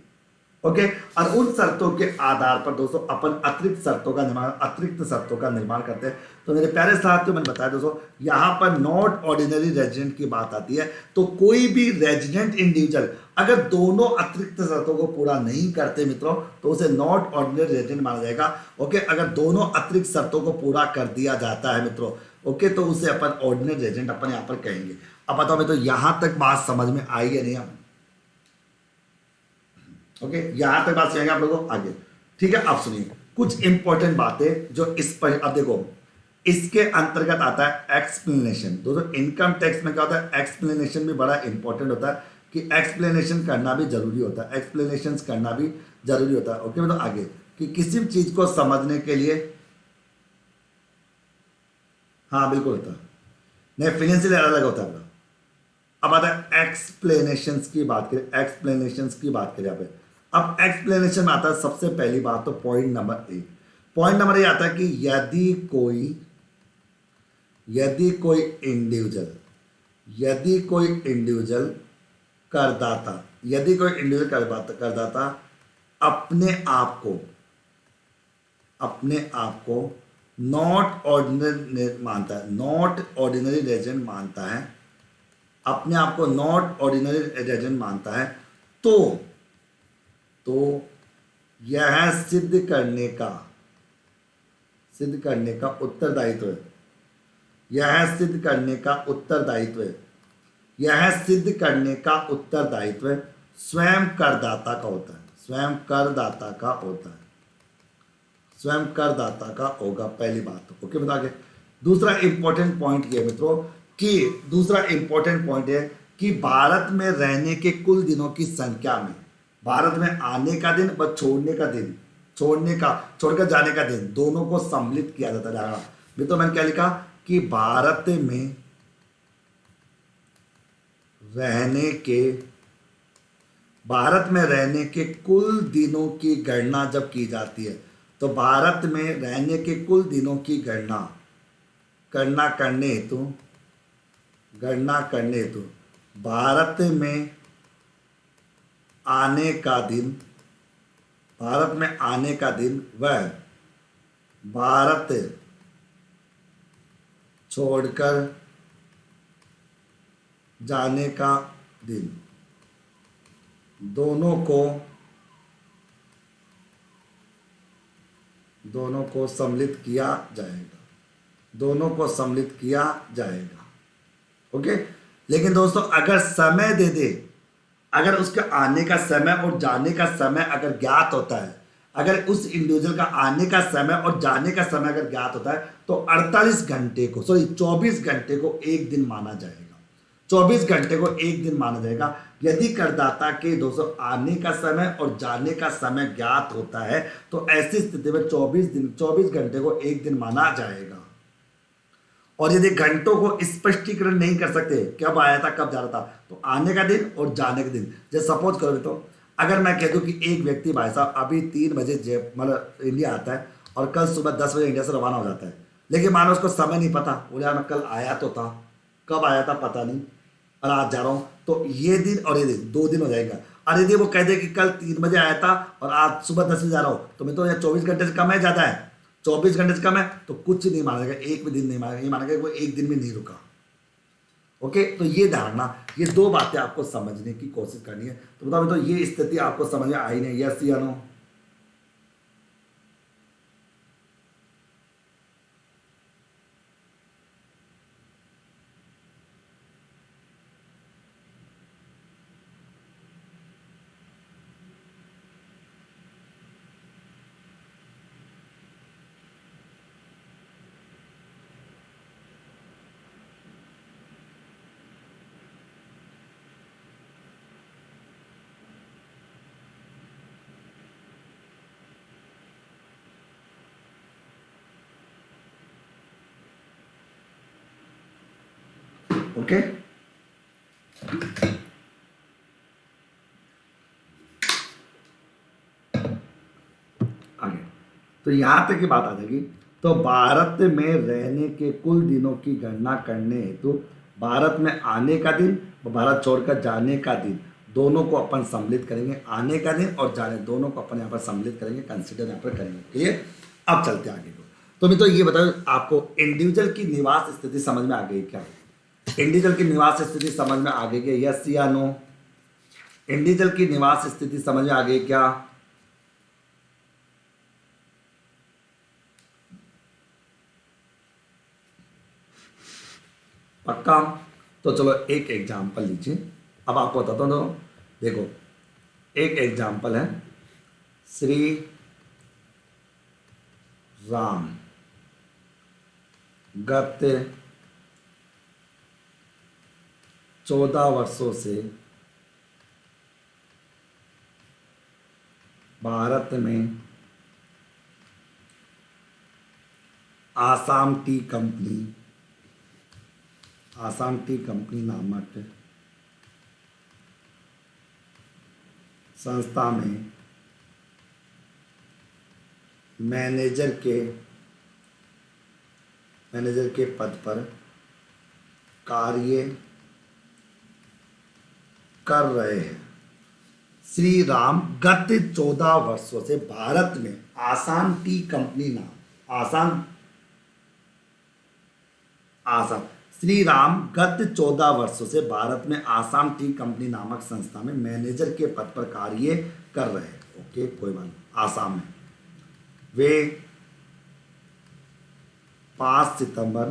ओके, और उन शर्तों के आधार पर दोस्तों अपन अतिरिक्त शर्तों का निर्माण करते हैं। तो मेरे प्यारे साथियों मैंने बताया दोस्तों, यहां पर नॉट ऑर्डिनरी रेजिडेंट की बात आती है, तो कोई भी रेजिडेंट इंडिविजुअल अगर दोनों अतिरिक्त शर्तों को पूरा नहीं करते मित्रों तो उसे नॉट ऑर्डिनरी रेजिडेंट माना जाएगा। ओके, अगर दोनों अतिरिक्त शर्तों को पूरा कर दिया जाता है मित्रों, ओके, तो उसे अपन ऑर्डिनरी रेजिडेंट अपन यहां पर कहेंगे। अब बताओ मैं तो यहां तक बात समझ में आई है नहीं। ओके, यहां तक बात समझेंगे आप लोगों को आगे, ठीक है। अब सुनिए कुछ इंपॉर्टेंट बातें जो इस पर, अब देखो इसके अंतर्गत आता है एक्सप्लेनेशन। दोस्तों इनकम टैक्स में क्या होता है, एक्सप्लेनेशन भी बड़ा इंपॉर्टेंट होता है कि एक्सप्लेनेशन करना भी जरूरी होता है, ओके, मतलब आगे कि किसी भी चीज को समझने के लिए, हाँ बिल्कुल होता है, नहीं फाइनेंशियल अलग होता है। अब आता है एक्सप्लेनेशंस की बात करें यहाँ पे। अब एक्सप्लेनेशन में आता है सबसे पहली बात तो पॉइंट नंबर ए ये आता है कि यदि कोई इंडिविजुअल करदाता अपने आप को नॉट ऑर्डिनरी रेजिडेंट मानता है, अपने आप को नॉट ऑर्डिनरी रेजिडेंट मानता है, तो यह सिद्ध करने का उत्तरदायित्व स्वयं करदाता का होगा, पहली बात। ओके, बता के दूसरा इंपॉर्टेंट पॉइंट ये मित्रों कि भारत में रहने के कुल दिनों की संख्या में भारत में आने का दिन व छोड़ने का दिन छोड़कर जाने का दिन, दोनों को सम्मिलित किया जाता जाएगा। भी तो मैंने क्या लिखा कि रहने के भारत में रहने के कुल दिनों की गणना जब की जाती है, तो भारत में रहने के कुल दिनों की गणना गणना करने हेतु गणना करने हेतु भारत में आने का दिन भारत में आने का दिन वह भारत छोड़कर जाने का दिन, दोनों को सम्मिलित किया जाएगा, दोनों को सम्मिलित किया जाएगा। ओके। लेकिन दोस्तों अगर समय दे दे, अगर उसके आने का समय और जाने का समय अगर ज्ञात होता है, अगर उस इंडिविजुअल का आने का समय और जाने का समय अगर ज्ञात होता है, तो 48 घंटे को 24 घंटे को एक दिन माना जाएगा। 24 घंटे को एक दिन माना जाएगा यदि करदाता के दोस्तों आने का समय और जाने का समय ज्ञात होता है, तो ऐसी स्थिति में 24 घंटे को एक दिन माना जाएगा। और यदि घंटों को स्पष्टीकरण नहीं कर सकते, कब आया था कब जा रहा था, तो आने का दिन और जाने का दिन, जैसे सपोज करो तो अगर मैं कह दूं कि एक व्यक्ति भाई साहब अभी 3 बजे मतलब इंडिया आता है और कल सुबह 10 बजे इंडिया से रवाना हो जाता है, लेकिन मानो उसको समय नहीं पता, बोले यार मैं कल आया तो था, कब आया था पता नहीं, और आज जा रहा हूँ, तो ये दिन और ये दिन 2 दिन हो जाएगा। और यदि वो कह दे कि कल 3 बजे आया था और आज सुबह 10 बजे जा रहा हूँ, तो मैं तो यहाँ 24 घंटे से कम है ज़्यादा है, 24 घंटे से कम है, तो कुछ नहीं मानेगा, एक भी दिन नहीं मानेगा, ये मानेगा कि वो एक दिन भी नहीं रुका। ओके। तो ये धारणा, ये 2 बातें आपको समझने की कोशिश करनी है। तो बताओ तो ये स्थिति आपको समझ में आई नहीं? यस या नो? ओके। आगे तो यहां तक की बात आ जाएगी। तो भारत में रहने के कुल दिनों की गणना करने हेतु भारत में आने का दिन और भारत छोड़कर जाने का दिन, दोनों को अपन सम्मिलित करेंगे। आने का दिन और जाने दोनों को अपन यहाँ पर सम्मिलित करेंगे, कंसिडर यहाँ पर करेंगे। क्लियर? अब चलते हैं आगे को। तो मित्रों ये बताओ आपको इंडिविजुअल की निवास स्थिति समझ में आ गई क्या? इंडिविजुअल की निवास स्थिति समझ में आ गई क्या? यस या नो? इंडिविजुअल की निवास स्थिति समझ में आ गई क्या? पक्का? तो चलो एक एग्जांपल लीजिए। अब आपको बताता हूं, देखो एक एग्जांपल है, श्री राम गत 14 वर्षों से भारत में आसाम टी कंपनी नामक संस्था में मैनेजर के पद पर कार्य कर रहे हैं। श्री राम गत 14 वर्षों से भारत में आसाम टी कंपनी नाम आसाम श्री राम गत 14 वर्षों से भारत में आसाम टी कंपनी नामक संस्था में मैनेजर के पद पर कार्य कर रहे हैं। ओके, कोई बात नहीं। आसाम में वे 5 सितंबर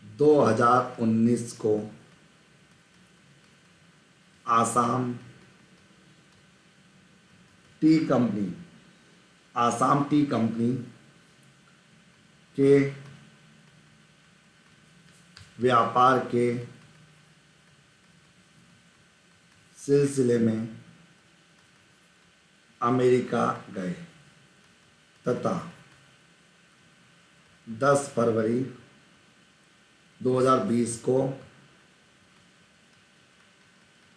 2019 को आसाम टी कंपनी के व्यापार के सिलसिले में अमेरिका गए तथा 10 फरवरी 2020 को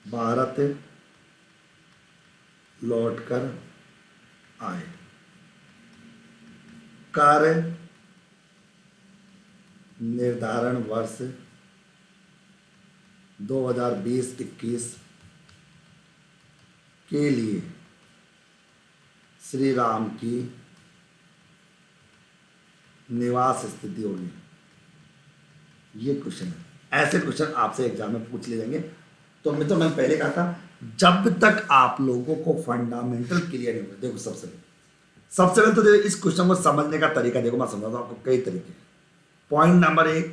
भारत लौटकर आए। कार्य निर्धारण वर्ष 2020-21 के लिए श्री राम की निवास स्थिति होगी। ये क्वेश्चन है, ऐसे क्वेश्चन आपसे एग्जाम में पूछ लिए जाएंगे। तो मैंने पहले कहा था, जब तक आप लोगों को फंडामेंटल क्लियर नहीं होगा, देखो सबसे पहले तो देखो इस क्वेश्चन को समझने का तरीका देखो, मैं समझाता हूं आपको कई तरीके। पॉइंट नंबर 1,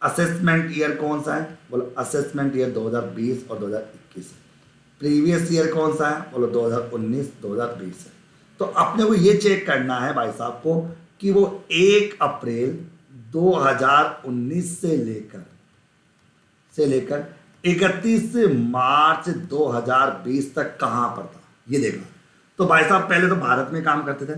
असेसमेंट ईयर कौन सा है? बोलो असेसमेंट ईयर 2020 और 2021 है। प्रीवियस ईयर कौन सा है? बोलो 2019 2020 है। तो अपने को ये चेक करना है भाई साहब को कि वो 1 अप्रैल 2019 से लेकर 31 मार्च 2020 तक कहां पर था, ये देखना। तो भाई साहब पहले तो भारत में काम करते थे।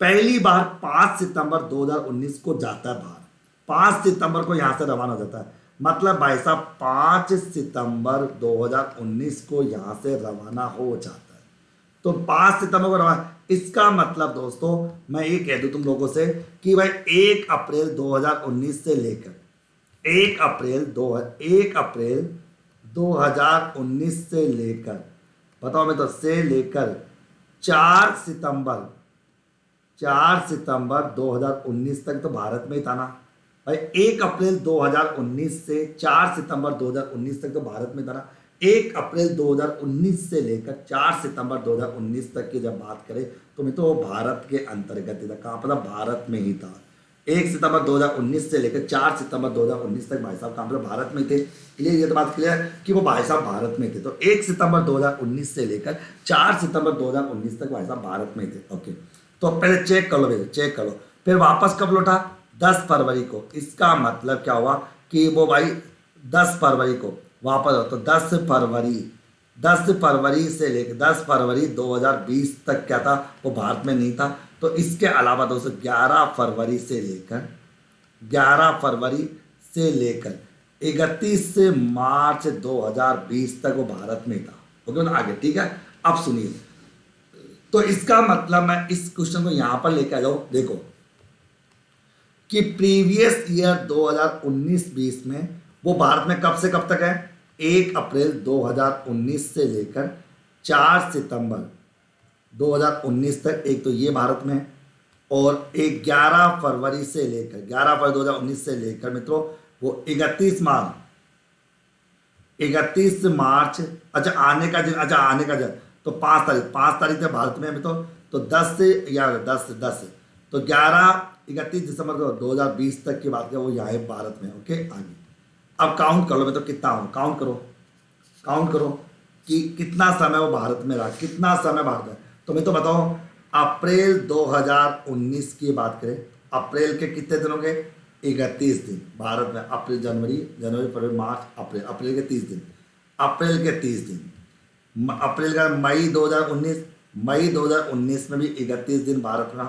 पहली बार 5 सितंबर 2019 को जाता है बाहर, 5 सितंबर को यहां से रवाना हो जाता है। मतलब भाई साहब 5 सितंबर 2019 को यहां से रवाना हो जाता है। तो 5 सितंबर को रवाना, इसका मतलब दोस्तों मैं ये कह दूं तुम लोगों से कि भाई 1 अप्रैल 2019 से लेकर 1 अप्रैल 2019 से लेकर, बताओ मैं तो, से लेकर 4 सितंबर 2019 तक तो भारत में ही था ना भाई। 1 अप्रैल 2019 से 4 सितंबर 2019 तक तो भारत में था ना। 1 अप्रैल 2019 से लेकर 4 सितंबर 2019 तक की जब बात करें तो मैं तो भारत के अंतर्गत ही था। कहाँ पर था? भारत में ही था। 1 सितंबर 2019 से लेकर 4 सितंबर 2019 तक भाई साहब कहाँ पर? भारत में थे। क्लियर? ये तो बात क्लियर है कि वो भाई साहब भारत में थे। तो 1 सितंबर 2019 से लेकर 4 सितंबर 2019 तक भाई साहब भारत में थे। ओके, तो पहले चेक कर लो भैया, चेक कर लो। फिर वापस कब लौटा? 10 फरवरी को। इसका मतलब क्या हुआ कि वो भाई 10 फरवरी को वापस हो। तो 10 फरवरी से लेकर 10 फरवरी 2020 तक क्या था? वो भारत में नहीं था। तो इसके अलावा दोस्तों 11 फरवरी से लेकर 31 मार्च 2020 तक वो भारत में था। ओके ना, आगे ठीक है। अब सुनिए, तो इसका मतलब मैं इस क्वेश्चन को यहां पर लेकर आ जाऊं। देखो कि प्रीवियस ईयर 2019-20 में वो भारत में कब से कब तक है? 1 अप्रैल 2019 से लेकर 4 सितंबर 2019 तक, एक तो ये भारत में है। और एक 11 फरवरी 2019 से लेकर मित्रों वो 31 मार्च, अच्छा आने का दिन, तो 5 तारीख से भारत में है मित्रों। तो 10 तो 31 दिसंबर 2020 तक की बात करें वो यहाँ है भारत में। ओके, आगे अब काउंट कर लो मित्रों कितना हो, काउंट करो कि कितना समय वो भारत में रहा, कितना समय भारत में। तो मैं तो बताओ, अप्रैल 2019 की बात करें, अप्रैल के कितने दिन हो गए? 31 दिन भारत में। अप्रैल जनवरी फरवरी मार्च अप्रैल, अप्रैल के 30 दिन, अप्रैल का मई 2019 में भी 31 दिन भारत में।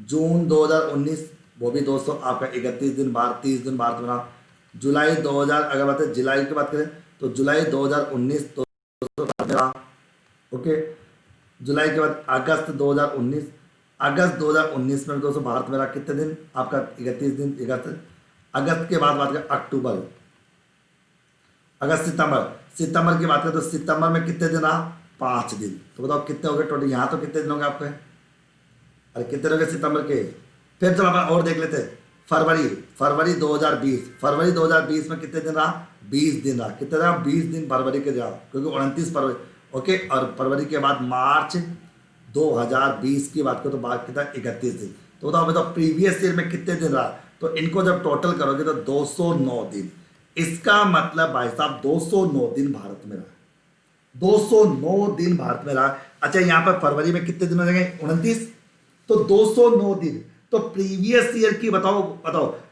जून 2019 वो भी दोस्तों आपका 31 दिन 30 दिन भारत में रहा। जुलाई 2000, अगर बात है जुलाई की बात करें तो जुलाई 2019 दोस्तों भारत में रहा। ओके, जुलाई के बाद अगस्त 2019 में दोस्तों भारत में रहा। कितने दिन आपका? 31 दिन। अगस्त के बाद बात करें अक्टूबर, सितंबर की बात करें तो सितंबर में कितने दिन रहा? 5 दिन। तो बताओ कितने हो गए टोटल? यहाँ तो कितने दिन हो गए आपके? अरे कितने हो गए सितंबर के? फिर चलो अपन और देख लेते हैं। फरवरी 2020 में कितने दिन रहा? 20 दिन रहा। कितने रहा? 20 दिन फरवरी के रहा, क्योंकि 29 फरवरी। ओके, और फरवरी के बाद मार्च 2020 की बात करो तो बात कितना? 31 दिन। तो बताओ प्रीवियस ईयर में कितने दिन रहा? तो इनको जब टोटल करोगे तो 209 दिन। इसका मतलब भाई साहब 209 दिन भारत में रहा, 209 दिन भारत में रहा। अच्छा, यहाँ पर फरवरी में कितने दिन हो जाएंगे? 29। तो 209 दिन। तो प्रीवियस ईयर की बताओ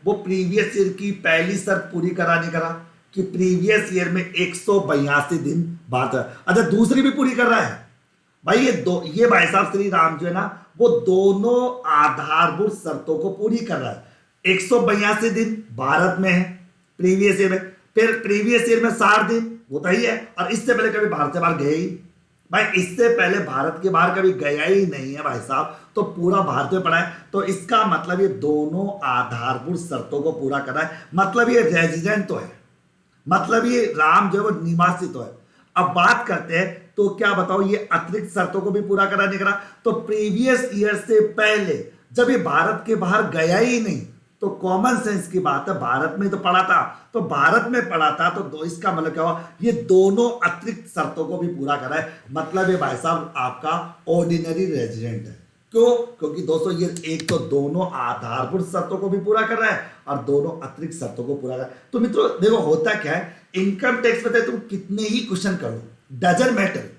वो प्रीवियस ईयर की पहली शर्त पूरी करा नहीं करा कि प्रीवियस ईयर में 182 दिन भारत है। अच्छा, दूसरी भी पूरी कर रहा है, भाई ये भाई साहब श्री राम जो है ना, वो दोनों आधारभूत शर्तों को पूरी कर रहा है। 182 दिन भारत में है प्रीवियस ईयर में, फिर प्रीवियस ईयर में 60 दिन वो तो ही है, और इससे पहले कभी भारत से बाहर गए ही भाई, इससे पहले भारत के बाहर कभी गया ही नहीं है भाई साहब, तो पूरा भारत में पड़ा है। तो इसका मतलब ये दोनों आधारभूत शर्तों को पूरा कर रहा है, मतलब ये रेजिडेंट तो है, मतलब ये राम जो है वो निवासी तो है। अब बात करते हैं तो क्या बताओ ये अतिरिक्त शर्तों को भी पूरा करा नहीं करा। तो प्रीवियस ईयर से पहले जब ये भारत के बाहर गया ही नहीं, तो कॉमन सेंस की बात है, भारत में तो पड़ा था, तो भारत में पड़ा था, तो इसका मतलब क्या हुआ, ये दोनों अतिरिक्त शर्तों को भी पूरा करा है, मतलब ये भाई साहब आपका ऑर्डिनरी रेजिडेंट है। क्यों? क्योंकि दोस्तों ये एक तो दोनों आधारभूत शर्तों को भी पूरा कर रहा है और दोनों अतिरिक्त शर्तों को पूरा कर रहा है। तो मित्रों देखो होता क्या है, इनकम टैक्स में तुम कितने ही क्वेश्चन करो, डजंट मैटर,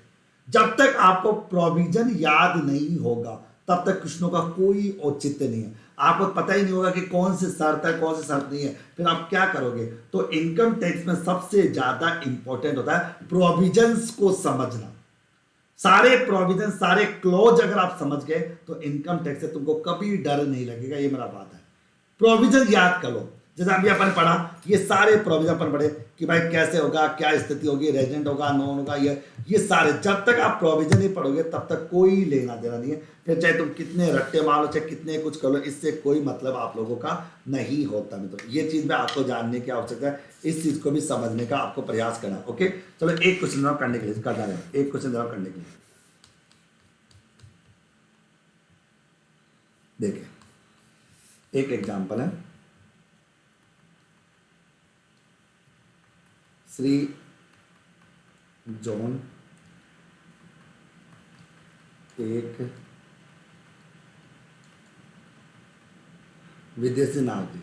जब तक आपको प्रोविजन याद नहीं होगा तब तक क्वेश्चनों का कोई औचित्य नहीं है। आपको पता ही नहीं होगा कि कौन सी शर्त है कौन सी शर्त नहीं है, फिर आप क्या करोगे। तो इनकम टैक्स में सबसे ज्यादा इंपॉर्टेंट होता है प्रोविजंस को समझना। सारे प्रोविजन सारे क्लॉज अगर आप समझ गए तो इनकम टैक्स से तुमको कभी डर नहीं लगेगा, ये मेरा बात है। प्रोविजन याद कर लो, जैसे अभी अपन पढ़ा, ये सारे प्रोविजन अपन पढ़े कि भाई कैसे होगा, क्या स्थिति होगी, रेजिडेंट होगा नॉन होगा, ये सारे जब तक आप प्रोविजन नहीं पढ़ोगे तब तक कोई लेना देना नहीं है। फिर चाहे तुम कितने रट्टे मारो चाहे कितने कुछ कर लो, इससे कोई मतलब आप लोगों का नहीं होता। मतलब ये चीज में आपको जानने की आवश्यकता है, इस चीज को भी समझने का आपको प्रयास करना। ओके चलो एक क्वेश्चन जवाब करने के लिए करना है, एक क्वेश्चन जवाब करने के लिए देखिए एक एग्जाम्पल है, श्री जॉन एक विदेशी नागरिक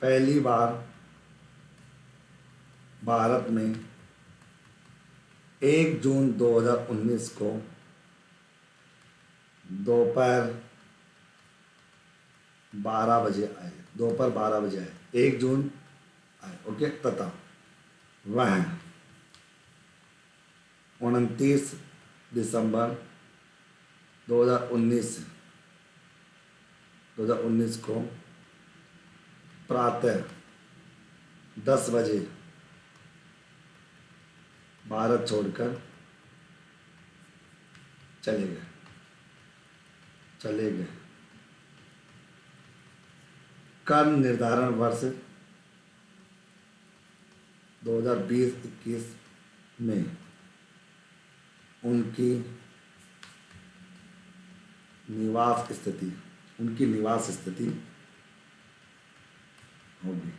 पहली बार भारत में 1 जून 2019 को दोपहर 12 बजे आए, दोपहर 12 बजे आए, 1 जून आए, ओके, तथा वह 29 दिसंबर 2019 को प्रातः 10 बजे भारत छोड़कर चले गए। कर निर्धारण वर्ष 2020-21 में उनकी निवास स्थिति होगी,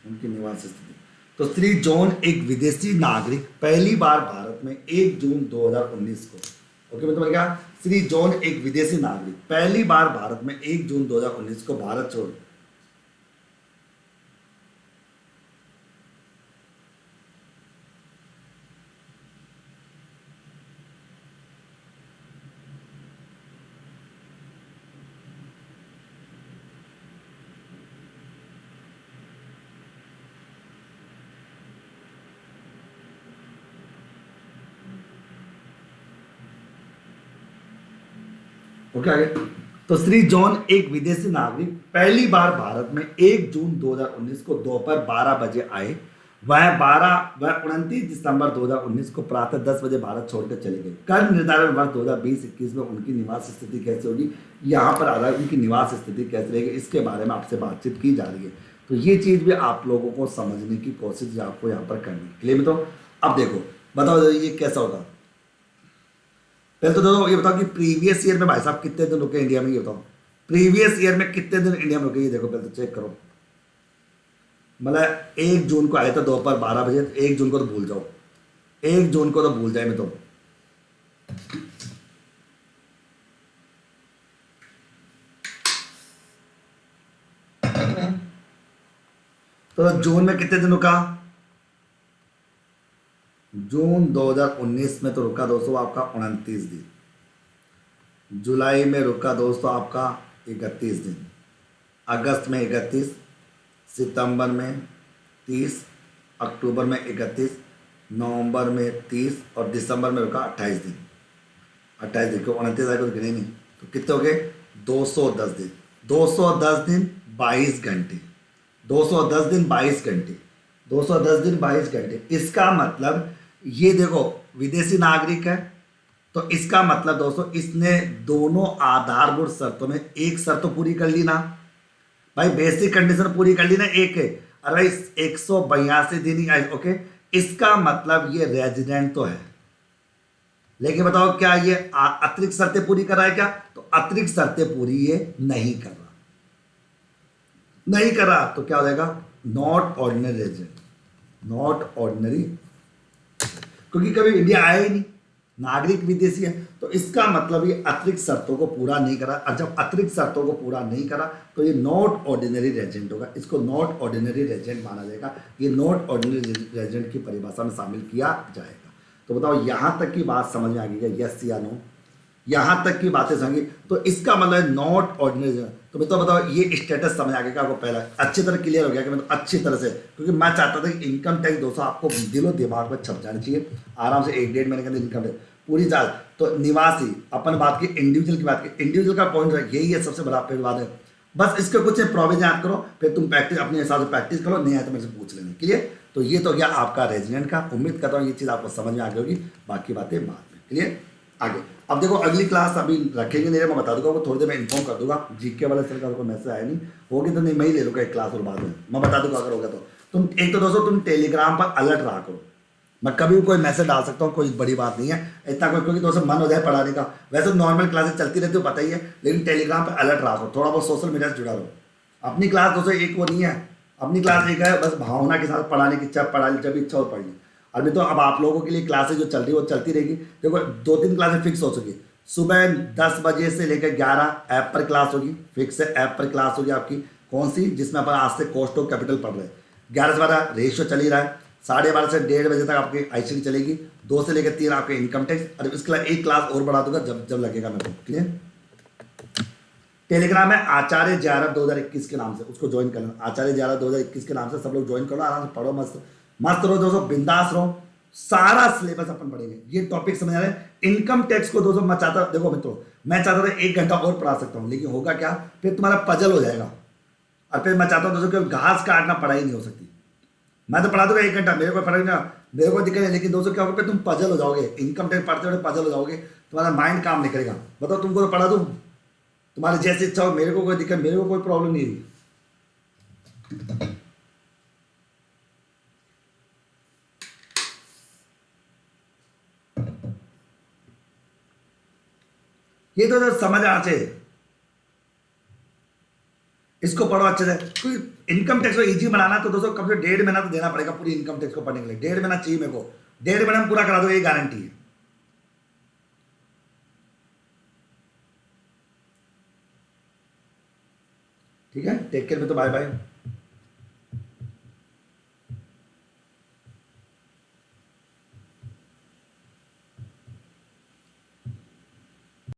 उनकी निवास स्थिति। तो श्री जॉन एक विदेशी नागरिक पहली बार भारत में 1 जून 2019 को, ओके मतलब क्या, श्री जॉन एक विदेशी नागरिक पहली बार भारत में 1 जून 2019 को भारत छोड़ ओके आगे। तो श्री जॉन एक विदेशी नागरिक पहली बार भारत में 1 जून 2019 को दोपहर 12 बजे आए। वह 29 दिसंबर 2019 को प्रातः 10 बजे भारत छोड़कर चले गए। कर निर्धारण वर्ष 2020-21 में उनकी निवास स्थिति कैसे होगी, यहाँ पर आ रहा है उनकी निवास स्थिति कैसे रहेगी, इसके बारे में आपसे बातचीत की जा रही है। तो ये चीज भी आप लोगों को समझने की कोशिश आपको यहाँ पर करनी है। क्लियर? तो अब देखो बताओ ये कैसा होगा। पहले तो दोस्तों ये बताओ कि प्रीवियस ईयर में भाई साहब कितने दिन रुके इंडिया में, ये बताओ प्रीवियस ईयर में कितने दिन इंडिया में रुके, ये देखो पहले तो चेक करो। मतलब 1 जून को आए थे दोपहर 12 बजे, 1 जून को तो भूल जाओ, 1 जून को तो भूल जाए मैं तो जून में कितने दिन रुका, जून 2019 में तो रुका दोस्तों आपका 29 दिन, जुलाई में रुका दोस्तों आपका 31 दिन, अगस्त में 31, सितंबर में 30, अक्टूबर में 31, नवंबर में 30 और दिसंबर में रुका 28 दिन। 28 दिन को 29 को गिने नहीं, तो कितने हो गए 210 दिन। 210 दिन 22 घंटे। 210 दिन 22 घंटे। 210 दिन 22 घंटे। इसका मतलब ये देखो विदेशी नागरिक है, तो इसका मतलब दोस्तों इसने दोनों आधारभूत शर्तों में एक शर्त तो पूरी कर ली ना भाई, बेसिक कंडीशन पूरी कर ली ना एक है। अरे 182 दिन ही आए, ओके। इसका मतलब ये रेजिडेंट तो है, लेकिन बताओ क्या ये अतिरिक्त शर्तें पूरी कर रहा है क्या? तो अतिरिक्त शर्तें पूरी ये नहीं कर रहा, नहीं कर रहा, तो क्या हो जाएगा not ordinary resident. Not ordinary, क्योंकि कभी इंडिया आया ही नहीं, नागरिक विदेशी है, तो इसका मतलब ये अतिरिक्त शर्तों को पूरा नहीं करा। और जब अतिरिक्त शर्तों को पूरा नहीं करा तो ये नॉट ऑर्डिनरी रेजिडेंट होगा, इसको नॉट ऑर्डिनरी रेजिडेंट माना जाएगा। ये नॉट ऑर्डिनरी रेजिडेंट की परिभाषा में शामिल किया जाएगा। तो बताओ यहां तक की बात समझ में आ गई क्या? यस या नो? यहां तक की बातें समझी, तो इसका मतलब है नॉट ऑर्डिनरी। तो बताओ ये स्टेटस समझ आ गया आपको? पहला अच्छी तरह क्लियर हो गया कि मतलब अच्छी तरह से, क्योंकि मैं चाहता था कि इनकम टैक्स दोस्तों आपको दिलो दिमाग में छप जानी चाहिए आराम से, 1-1.5 महीने के अंदर इनकम टैक्स पूरी जाल। तो निवासी, अपन बात की इंडिविजुअल की बात की, इंडिविजुअल का पॉइंट यही है, सबसे बड़ा बात है। बस इसके कुछ प्रोविजन याद करो, फिर तुम प्रैक्टिस अपने हिसाब से प्रैक्टिस करो, नहीं आया तो मेरे से पूछ लेना। क्लियर? तो ये तो गया आपका रेजिडेंट का। उम्मीद करता हूँ ये चीज़ आपको समझ में आ गई होगी, बाकी बातें बाद में। क्लियर? आगे अब देखो अगली क्लास अभी रखेंगे नहीं, मैं बता दूंगा, वो थोड़ी देर में इन्फॉर्म कर दूंगा। जीके वाला सर का कोई मैसेज आया नहीं, होगी तो नहीं मैं ही ले लूँगा एक क्लास, और बाद में मैं बता दूंगा अगर होगा तो। तुम एक तो दोस्तों तुम टेलीग्राम पर अलर्ट रहा करो, मैं कभी भी कोई मैसेज डाल सकता हूँ, कोई बड़ी बात नहीं है इतना कोई, क्योंकि दोस्तों मन हो जाए पढ़ाने का। वैसे नॉर्मल क्लासेस चलती रहती है पता ही है, लेकिन टेलीग्राम पर अलर्ट रहा करो, थोड़ा बहुत सोशल मीडिया से जुड़ा रहो। अपनी क्लास दोस्तों एक वो नहीं है, अपनी क्लास एक है, बस भावना के साथ पढ़ाने की इच्छा, पढ़ा जब इच्छा हो पढ़ ली। अभी तो अब आप लोगों के लिए क्लासेज जो चल रही है वो चलती रहेगी। देखो 2-3 क्लासें फिक्स हो चुकी, सुबह 10 बजे से लेकर 11 ऐप पर क्लास होगी, फिक्स है ऐप पर क्लास होगी आपकी। कौन सी? जिसमें अपन आज से कॉस्ट ऑफ कैपिटल पढ़ रहे हैं। 11 से 12 रेशियो चल ही रहा है, 12:30 से 1:30 बजे तक आपकी आईसीटी चलेगी, 2 से लेकर 3 आपके इनकम टैक्स। और इसके लिए एक क्लास और बढ़ा दूंगा जब जब लगेगा मेरे को। क्लियर? टेलीग्राम है आचार्य JRF 2021 के नाम से, उसको ज्वाइन कर लेना। आचार्य JRF 2021 के नाम से सब लोग ज्वाइन करो, आराम से पढ़ो, मस्त मस्त रहो दोस्तों, बिंदास रहो। सारा सिलेबस अपन पढ़ेंगे, ये टॉपिक समझ आ रहे हैं। इनकम टैक्स को दोस्तों मैं चाहता, देखो मित्रों, मैं चाहता था 1 घंटा और पढ़ा सकता हूँ, लेकिन होगा क्या, फिर तुम्हारा पजल हो जाएगा। और फिर मैं चाहता हूँ दोस्तों कि घास काटना पढ़ाई नहीं हो सकती। मैं तो पढ़ा दूंगा 1 घंटा, मेरे को पढ़ाई ना, मेरे को दिक्कत है, लेकिन दोस्तों क्या होगा, तुम पजल हो जाओगे, इनकम टैक्स पढ़ते हुए पजल हो जाओगे, तुम्हारा माइंड काम नहीं करेगा। बताओ तुमको तो पढ़ा दूँ, तुम्हारी जैसी इच्छा हो, मेरे को कोई दिक्कत, मेरे को कोई प्रॉब्लम नहीं है। ये तो समझ आना चाहिए, इसको पढ़ो अच्छे से। क्योंकि इनकम टैक्स को इजी बनाना तो दोस्तों कम से 1.5 महीना तो देना पड़ेगा पूरी इनकम टैक्स को पढ़ने के लिए। 1.5 महीना चाहिए मेरे को, 1.5 महीना में पूरा करा दो, ये गारंटी है। ठीक है, टेक केयर में, तो बाय बाय।